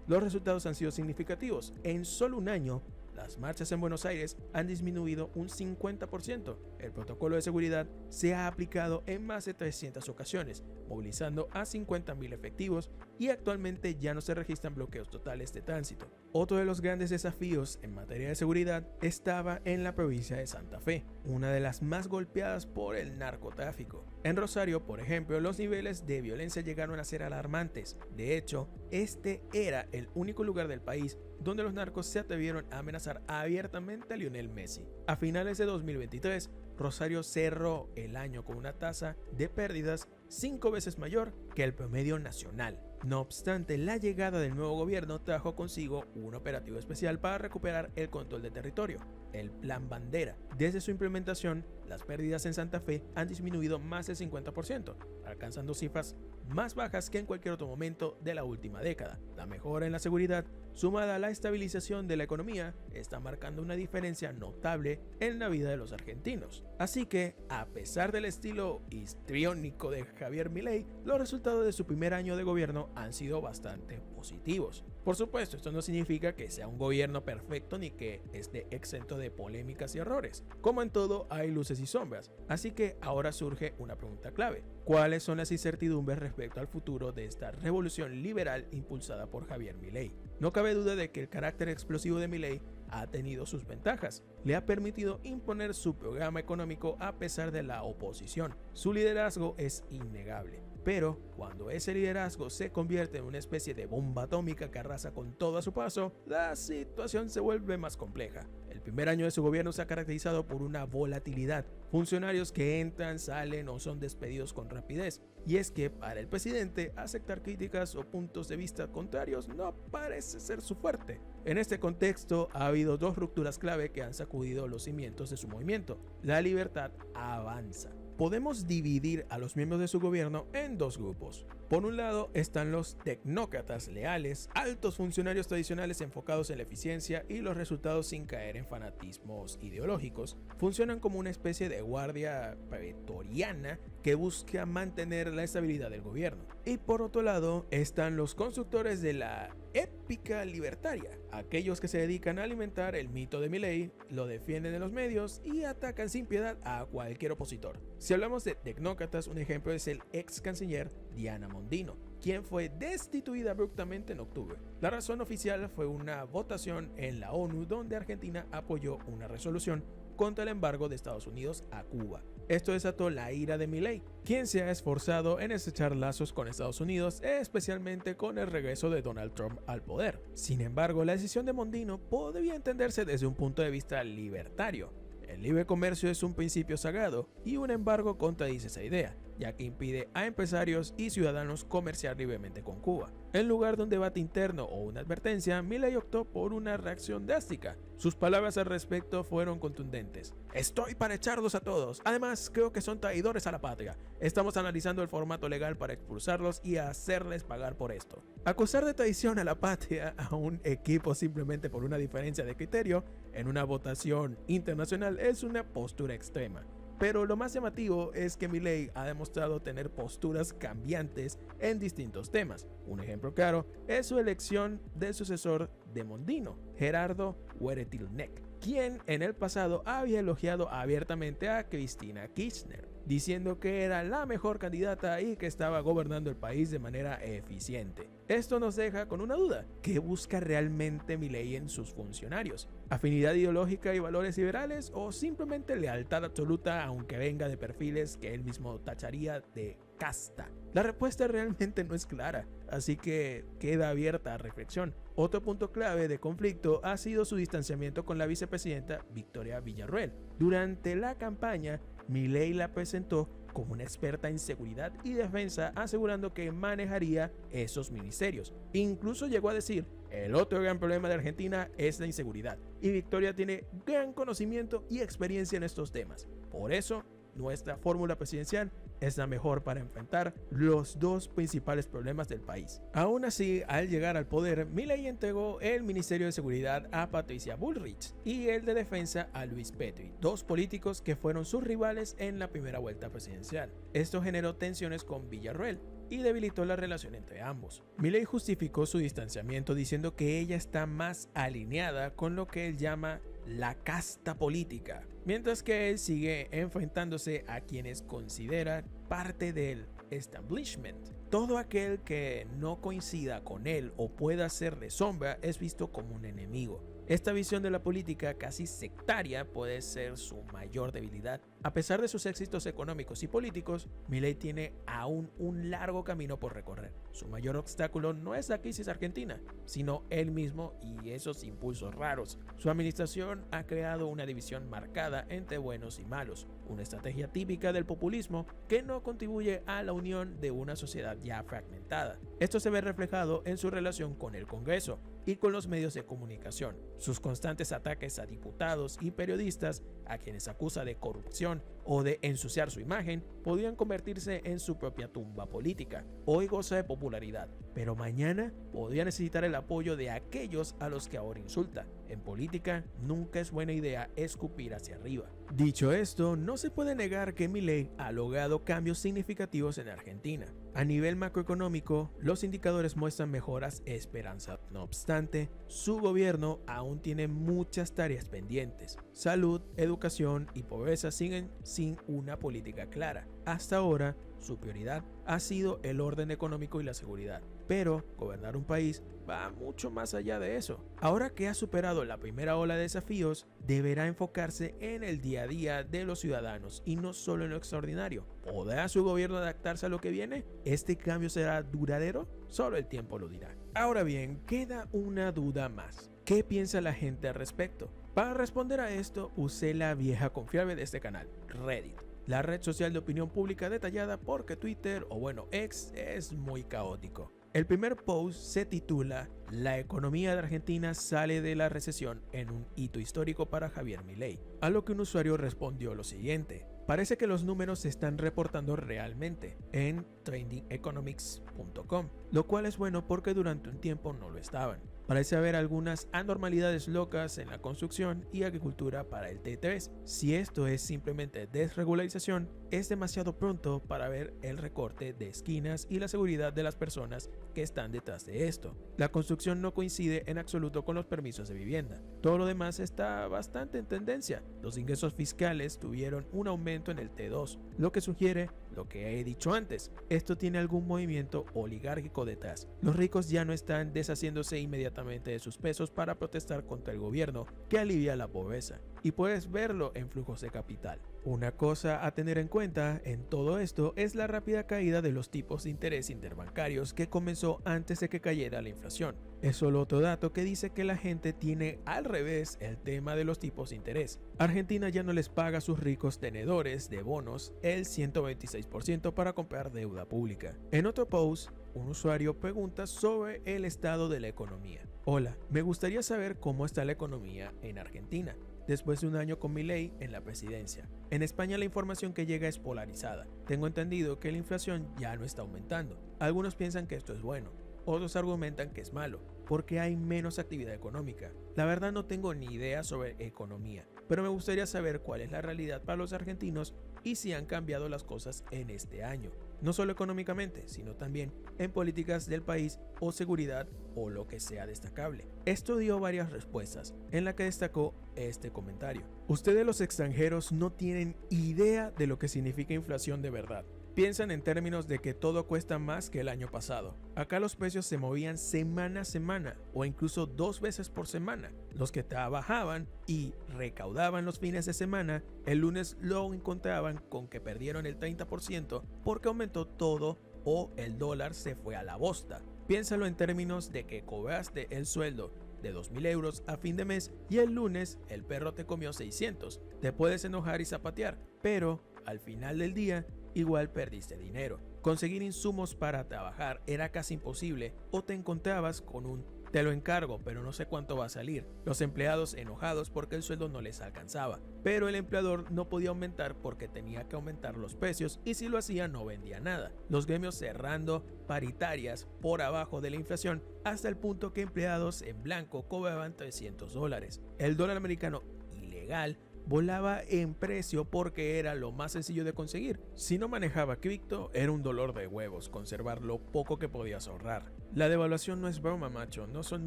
Speaker 1: Los resultados han sido significativos. En solo un año, las marchas en Buenos Aires han disminuido un 50%. El protocolo de seguridad se ha aplicado en más de 300 ocasiones, movilizando a 50.000 efectivos y actualmente ya no se registran bloqueos totales de tránsito. Otro de los grandes desafíos en materia de seguridad estaba en la provincia de Santa Fe, una de las más golpeadas por el narcotráfico. En Rosario, por ejemplo, los niveles de violencia llegaron a ser alarmantes. De hecho, este era el único lugar del país donde los narcos se atrevieron a amenazar abiertamente a Lionel Messi. A finales de 2023, Rosario cerró el año con una tasa de pérdidas 5 veces mayor que el promedio nacional. No obstante, la llegada del nuevo gobierno trajo consigo un operativo especial para recuperar el control del territorio, el Plan Bandera. Desde su implementación, las pérdidas en Santa Fe han disminuido más del 50%, alcanzando cifras más bajas que en cualquier otro momento de la última década. La mejora en la seguridad, sumada a la estabilización de la economía, está marcando una diferencia notable en la vida de los argentinos. Así que, a pesar del estilo histriónico de Javier Milei, los resultados de su primer año de gobierno han sido bastante positivos. Por supuesto, esto no significa que sea un gobierno perfecto ni que esté exento de polémicas y errores. Como en todo, hay luces y sombras. Así que ahora surge una pregunta clave. ¿Cuáles son las incertidumbres respecto al futuro de esta revolución liberal impulsada por Javier Milei? No cabe duda de que el carácter explosivo de Milei ha tenido sus ventajas. Le ha permitido imponer su programa económico a pesar de la oposición. Su liderazgo es innegable. Pero cuando ese liderazgo se convierte en una especie de bomba atómica que arrasa con todo a su paso, la situación se vuelve más compleja. El primer año de su gobierno se ha caracterizado por una volatilidad, funcionarios que entran, salen o son despedidos con rapidez. Y es que para el presidente aceptar críticas o puntos de vista contrarios no parece ser su fuerte. En este contexto ha habido dos rupturas clave que han sacudido los cimientos de su movimiento. La libertad avanza. Podemos dividir a los miembros de su gobierno en dos grupos. Por un lado están los tecnócratas leales, altos funcionarios tradicionales enfocados en la eficiencia y los resultados sin caer en fanatismos ideológicos. Funcionan como una especie de guardia pretoriana que busca mantener la estabilidad del gobierno. Y por otro lado están los constructores de la épica libertaria, aquellos que se dedican a alimentar el mito de Milei, lo defienden en los medios y atacan sin piedad a cualquier opositor. Si hablamos de tecnócratas, un ejemplo es el ex canciller Diana Mondino, quien fue destituida abruptamente en octubre. La razón oficial fue una votación en la ONU donde Argentina apoyó una resolución contra el embargo de Estados Unidos a Cuba. Esto desató la ira de Milei, quien se ha esforzado en estrechar lazos con Estados Unidos, especialmente con el regreso de Donald Trump al poder. Sin embargo, la decisión de Mondino podría entenderse desde un punto de vista libertario. El libre comercio es un principio sagrado y un embargo contradice esa idea, ya que impide a empresarios y ciudadanos comerciar libremente con Cuba. En lugar de un debate interno o una advertencia, Milei optó por una reacción drástica. Sus palabras al respecto fueron contundentes. Estoy para echarlos a todos. Además, creo que son traidores a la patria. Estamos analizando el formato legal para expulsarlos y hacerles pagar por esto. Acusar de traición a la patria a un equipo simplemente por una diferencia de criterio en una votación internacional es una postura extrema. Pero lo más llamativo es que Milei ha demostrado tener posturas cambiantes en distintos temas. Un ejemplo claro es su elección del sucesor de Mondino, Gerardo Hueretilneck, quien en el pasado había elogiado abiertamente a Cristina Kirchner, diciendo que era la mejor candidata y que estaba gobernando el país de manera eficiente. Esto nos deja con una duda: ¿qué busca realmente Milei en sus funcionarios? ¿Afinidad ideológica y valores liberales o simplemente lealtad absoluta aunque venga de perfiles que él mismo tacharía de casta? La respuesta realmente no es clara, así que queda abierta a reflexión. Otro punto clave de conflicto ha sido su distanciamiento con la vicepresidenta Victoria Villarruel. Durante la campaña, Milei la presentó como una experta en seguridad y defensa, asegurando que manejaría esos ministerios. Incluso llegó a decir: el otro gran problema de Argentina es la inseguridad, y Victoria tiene gran conocimiento y experiencia en estos temas. Por eso, nuestra fórmula presidencial es la mejor para enfrentar los dos principales problemas del país. Aún así, al llegar al poder, Milei entregó el Ministerio de Seguridad a Patricia Bullrich y el de Defensa a Luis Petri, dos políticos que fueron sus rivales en la primera vuelta presidencial. Esto generó tensiones con Villarruel, y debilitó la relación entre ambos. Milei justificó su distanciamiento diciendo que ella está más alineada con lo que él llama la casta política, mientras que él sigue enfrentándose a quienes considera parte del establishment. Todo aquel que no coincida con él o pueda hacerle sombra es visto como un enemigo. Esta visión de la política casi sectaria puede ser su mayor debilidad. A pesar de sus éxitos económicos y políticos, Milei tiene aún un largo camino por recorrer. Su mayor obstáculo no es la crisis argentina, sino él mismo y esos impulsos raros. Su administración ha creado una división marcada entre buenos y malos, una estrategia típica del populismo que no contribuye a la unión de una sociedad ya fragmentada. Esto se ve reflejado en su relación con el Congreso y con los medios de comunicación. Sus constantes ataques a diputados y periodistas a quienes acusa de corrupción o de ensuciar su imagen podrían convertirse en su propia tumba política. Hoy goza de popularidad, pero mañana podría necesitar el apoyo de aquellos a los que ahora insulta. En política nunca es buena idea escupir hacia arriba. Dicho esto, no se puede negar que Milei ha logrado cambios significativos en Argentina. A nivel macroeconómico, los indicadores muestran mejoras esperanzadoras. No obstante, su gobierno aún tiene muchas tareas pendientes. Salud, educación y pobreza siguen sin una política clara. Hasta ahora, su prioridad ha sido el orden económico y la seguridad. Pero gobernar un país va mucho más allá de eso. Ahora que ha superado la primera ola de desafíos, deberá enfocarse en el día a día de los ciudadanos y no solo en lo extraordinario. ¿Podrá su gobierno adaptarse a lo que viene? ¿Este cambio será duradero? Solo el tiempo lo dirá. Ahora bien, queda una duda más. ¿Qué piensa la gente al respecto? Para responder a esto, usé la vieja confiable de este canal, Reddit, la red social de opinión pública detallada porque Twitter, o bueno, X, es muy caótico. El primer post se titula "La economía de Argentina sale de la recesión en un hito histórico para Javier Milei", a lo que un usuario respondió lo siguiente: "Parece que los números se están reportando realmente en trendingeconomics.com, lo cual es bueno porque durante un tiempo no lo estaban. Parece haber algunas anormalidades locas en la construcción y agricultura para el T3. Si esto es simplemente desregularización, es demasiado pronto para ver el recorte de esquinas y la seguridad de las personas que están detrás de esto. La construcción no coincide en absoluto con los permisos de vivienda. Todo lo demás está bastante en tendencia. Los ingresos fiscales tuvieron un aumento en el T2, lo que sugiere lo que he dicho antes. Esto tiene algún movimiento oligárquico detrás. Los ricos ya no están deshaciéndose inmediatamente de sus pesos para protestar contra el gobierno que alivia la pobreza. Y puedes verlo en flujos de capital. Una cosa a tener en cuenta en todo esto es la rápida caída de los tipos de interés interbancarios que comenzó antes de que cayera la inflación. Es solo otro dato que dice que la gente tiene al revés el tema de los tipos de interés. Argentina ya no les paga a sus ricos tenedores de bonos el 126% para comprar deuda pública. En otro post, un usuario pregunta sobre el estado de la economía. Hola, me gustaría saber cómo está la economía en Argentina después de un año con Milei en la presidencia. En España la información que llega es polarizada. Tengo entendido que la inflación ya no está aumentando. Algunos piensan que esto es bueno, otros argumentan que es malo, porque hay menos actividad económica. La verdad no tengo ni idea sobre economía, pero me gustaría saber cuál es la realidad para los argentinos y si han cambiado las cosas en este año. No solo económicamente, sino también en políticas del país o seguridad o lo que sea destacable. Esto dio varias respuestas, en la que destacó este comentario. Ustedes los extranjeros no tienen idea de lo que significa inflación de verdad. Piensan en términos de que todo cuesta más que el año pasado. Acá los precios se movían semana a semana o incluso 2 veces por semana. Los que trabajaban y recaudaban los fines de semana, el lunes lo encontraban con que perdieron el 30% porque aumentó todo o el dólar se fue a la bosta. Piénsalo en términos de que cobraste el sueldo de 2.000 euros a fin de mes y el lunes el perro te comió 600. Te puedes enojar y zapatear, pero al final del día igual perdiste dinero. Conseguir insumos para trabajar era casi imposible o te encontrabas con un "te lo encargo, pero no sé cuánto va a salir". Los empleados enojados porque el sueldo no les alcanzaba, pero el empleador no podía aumentar porque tenía que aumentar los precios y si lo hacía no vendía nada. Los gremios cerrando paritarias por abajo de la inflación hasta el punto que empleados en blanco cobraban $300. El dólar americano ilegal volaba en precio porque era lo más sencillo de conseguir. Si no manejaba cripto, era un dolor de huevos conservar lo poco que podías ahorrar. La devaluación no es broma, macho, no son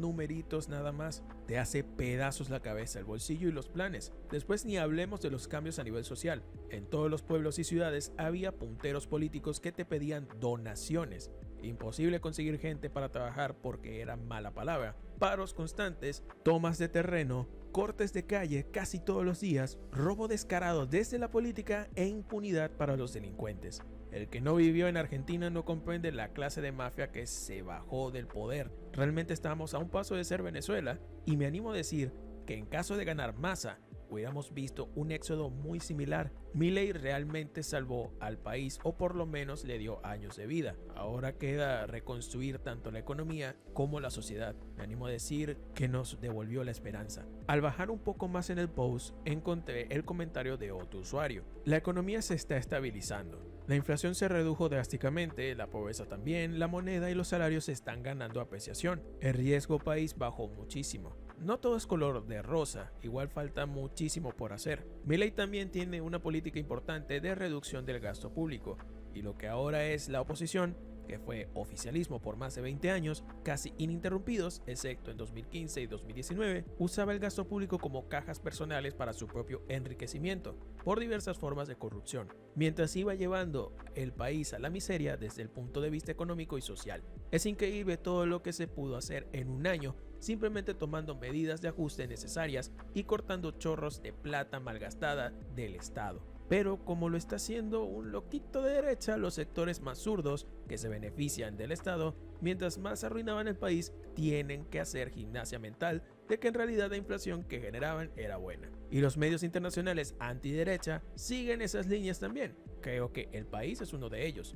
Speaker 1: numeritos nada más. Te hace pedazos la cabeza, el bolsillo y los planes. Después ni hablemos de los cambios a nivel social. En todos los pueblos y ciudades había punteros políticos que te pedían donaciones. Imposible conseguir gente para trabajar porque era mala palabra. Paros constantes, tomas de terreno, cortes de calle casi todos los días, robo descarado desde la política e impunidad para los delincuentes. El que no vivió en Argentina no comprende la clase de mafia que se bajó del poder. Realmente estamos a un paso de ser Venezuela y me animo a decir que en caso de ganar Massa, hubiéramos visto un éxodo muy similar. Milei realmente salvó al país o por lo menos le dio años de vida. Ahora queda reconstruir tanto la economía como la sociedad. Me animo a decir que nos devolvió la esperanza. Al bajar un poco más en el post, encontré el comentario de otro usuario. La economía se está estabilizando. La inflación se redujo drásticamente, la pobreza también, la moneda y los salarios están ganando apreciación. El riesgo país bajó muchísimo. No todo es color de rosa, igual falta muchísimo por hacer. Milei también tiene una política importante de reducción del gasto público, y lo que ahora es la oposición, que fue oficialismo por más de 20 años, casi ininterrumpidos, excepto en 2015 y 2019, usaba el gasto público como cajas personales para su propio enriquecimiento, por diversas formas de corrupción, mientras iba llevando el país a la miseria desde el punto de vista económico y social. Es increíble todo lo que se pudo hacer en un año, simplemente tomando medidas de ajuste necesarias y cortando chorros de plata malgastada del Estado. Pero como lo está haciendo un loquito de derecha, los sectores más zurdos que se benefician del Estado, mientras más arruinaban el país, tienen que hacer gimnasia mental de que en realidad la inflación que generaban era buena. Y los medios internacionales antiderecha siguen esas líneas también. Creo que El País es uno de ellos.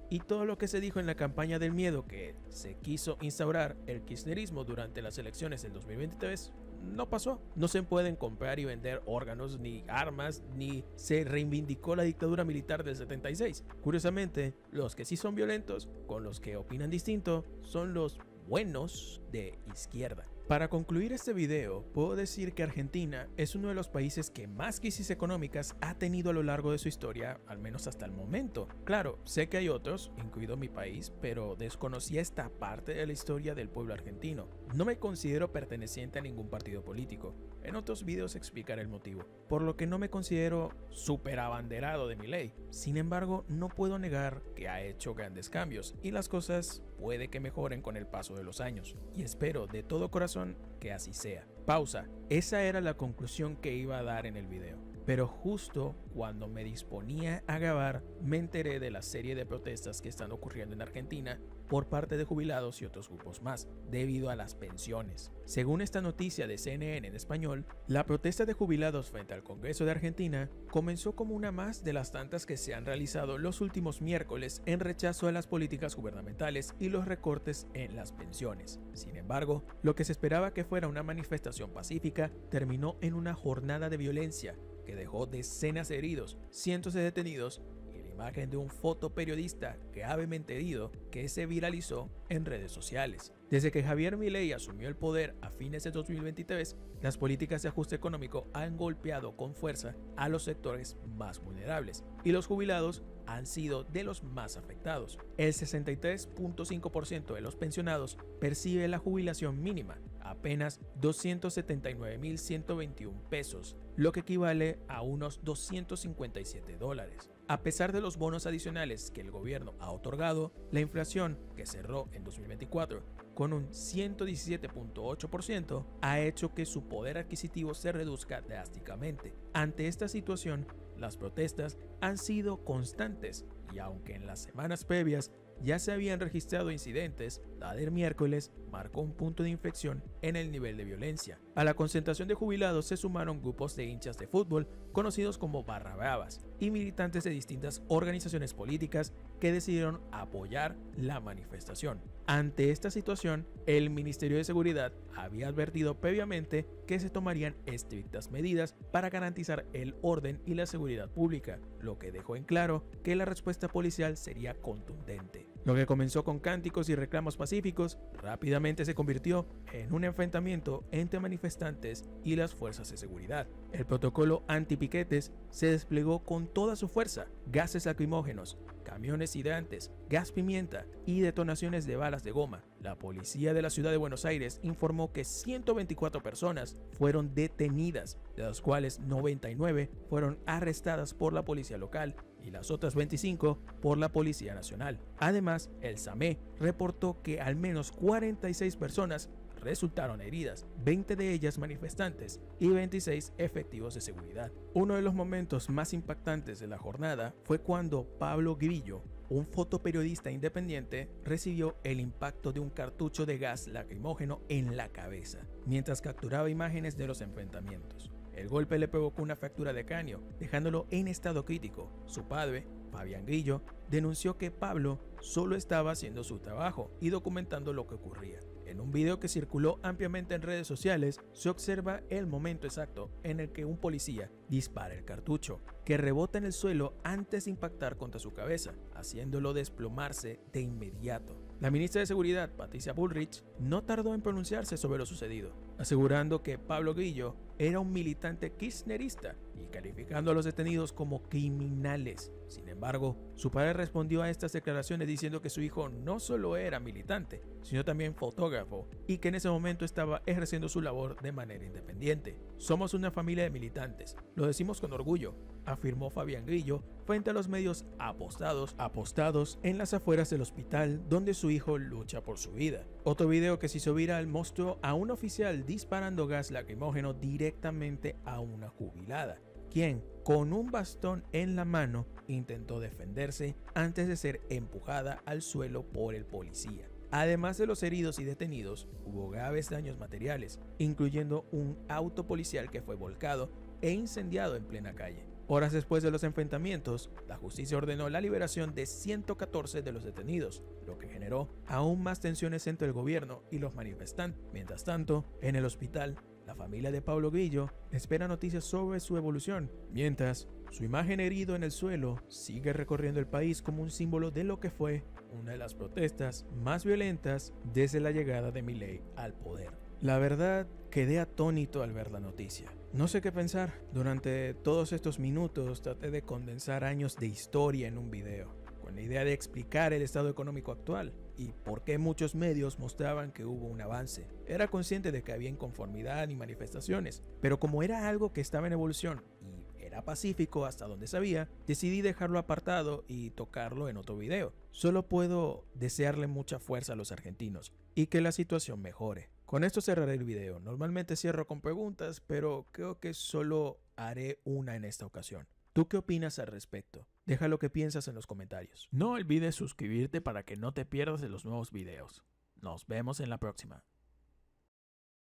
Speaker 1: Y todo lo que se dijo en la campaña del miedo que se quiso instaurar el kirchnerismo durante las elecciones del 2023 no pasó. No se pueden comprar y vender órganos ni armas, ni se reivindicó la dictadura militar del 76. Curiosamente, los que sí son violentos, con los que opinan distinto, son los buenos de izquierda. Para concluir este video, puedo decir que Argentina es uno de los países que más crisis económicas ha tenido a lo largo de su historia, al menos hasta el momento. Claro, sé que hay otros, incluido mi país, pero desconocía esta parte de la historia del pueblo argentino. No me considero perteneciente a ningún partido político. En otros videos explicaré el motivo, por lo que no me considero súper abanderado de Milei. Sin embargo, no puedo negar que ha hecho grandes cambios y las cosas puede que mejoren con el paso de los años. Y espero de todo corazón que así sea. Pausa. Esa era la conclusión que iba a dar en el video. Pero justo cuando me disponía a grabar, me enteré de la serie de protestas que están ocurriendo en Argentina por parte de jubilados y otros grupos más, debido a las pensiones. Según esta noticia de CNN en español, la protesta de jubilados frente al Congreso de Argentina comenzó como una más de las tantas que se han realizado los últimos miércoles en rechazo a las políticas gubernamentales y los recortes en las pensiones. Sin embargo, lo que se esperaba que fuera una manifestación pacífica terminó en una jornada de violencia que dejó decenas de heridos, cientos de detenidos y la imagen de un fotoperiodista gravemente herido que se viralizó en redes sociales. Desde que Javier Milei asumió el poder a fines de 2023, las políticas de ajuste económico han golpeado con fuerza a los sectores más vulnerables y los jubilados han sido de los más afectados. El 63.5% de los pensionados percibe la jubilación mínima, apenas 279.121 pesos, lo que equivale a unos $257. A pesar de los bonos adicionales que el gobierno ha otorgado, la inflación, que cerró en 2024 con un 117.8%, ha hecho que su poder adquisitivo se reduzca drásticamente. Ante esta situación, las protestas han sido constantes y aunque en las semanas previas ya se habían registrado incidentes, la del miércoles marcó un punto de inflexión en el nivel de violencia. A la concentración de jubilados se sumaron grupos de hinchas de fútbol conocidos como Barra Bravas y militantes de distintas organizaciones políticas que decidieron apoyar la manifestación. Ante esta situación, el Ministerio de Seguridad había advertido previamente que se tomarían estrictas medidas para garantizar el orden y la seguridad pública, lo que dejó en claro que la respuesta respuesta policial sería contundente. Lo que comenzó con cánticos y reclamos pacíficos rápidamente se convirtió en un enfrentamiento entre manifestantes y las fuerzas de seguridad. El protocolo antipiquetes se desplegó con toda su fuerza: gases lacrimógenos, camiones hidrantes, gas pimienta y detonaciones de balas de goma. La policía de la ciudad de Buenos Aires informó que 124 personas fueron detenidas, de las cuales 99 fueron arrestadas por la policía local y las otras 25 por la Policía Nacional. Además, el SAME reportó que al menos 46 personas resultaron heridas, 20 de ellas manifestantes y 26 efectivos de seguridad. Uno de los momentos más impactantes de la jornada fue cuando Pablo Grillo, un fotoperiodista independiente, recibió el impacto de un cartucho de gas lacrimógeno en la cabeza mientras capturaba imágenes de los enfrentamientos. El golpe le provocó una fractura de cráneo, dejándolo en estado crítico. Su padre, Fabián Grillo, denunció que Pablo solo estaba haciendo su trabajo y documentando lo que ocurría. En un video que circuló ampliamente en redes sociales, se observa el momento exacto en el que un policía dispara el cartucho, que rebota en el suelo antes de impactar contra su cabeza, haciéndolo desplomarse de inmediato. La ministra de Seguridad, Patricia Bullrich, no tardó en pronunciarse sobre lo sucedido, asegurando que Pablo Grillo era un militante kirchnerista y calificando a los detenidos como criminales. Sin embargo, su padre respondió a estas declaraciones diciendo que su hijo no solo era militante, sino también fotógrafo y que en ese momento estaba ejerciendo su labor de manera independiente. Somos una familia de militantes, lo decimos con orgullo, afirmó Fabián Grillo frente a los medios apostados en las afueras del hospital donde su hijo lucha por su vida. Otro video que se hizo viral mostró a un oficial disparando gas lacrimógeno directamente a una jubilada, quien, con un bastón en la mano, intentó defenderse antes de ser empujada al suelo por el policía. Además de los heridos y detenidos, hubo graves daños materiales, incluyendo un auto policial que fue volcado e incendiado en plena calle. Horas después de los enfrentamientos, la justicia ordenó la liberación de 114 de los detenidos, lo que generó aún más tensiones entre el gobierno y los manifestantes. Mientras tanto, en el hospital, la familia de Pablo Grillo espera noticias sobre su evolución, mientras su imagen herido en el suelo sigue recorriendo el país como un símbolo de lo que fue una de las protestas más violentas desde la llegada de Milei al poder. La verdad, quedé atónito al ver la noticia. No sé qué pensar. Durante todos estos minutos traté de condensar años de historia en un video, con la idea de explicar el estado económico actual y por qué muchos medios mostraban que hubo un avance. Era consciente de que había inconformidad y manifestaciones, pero como era algo que estaba en evolución y era pacífico hasta donde sabía, decidí dejarlo apartado y tocarlo en otro video. Solo puedo desearle mucha fuerza a los argentinos y que la situación mejore. Con esto cerraré el video. Normalmente cierro con preguntas, pero creo que solo haré una en esta ocasión. ¿Tú qué opinas al respecto? Deja lo que piensas en los comentarios. No olvides suscribirte para que no te pierdas de los nuevos videos. Nos vemos en la próxima.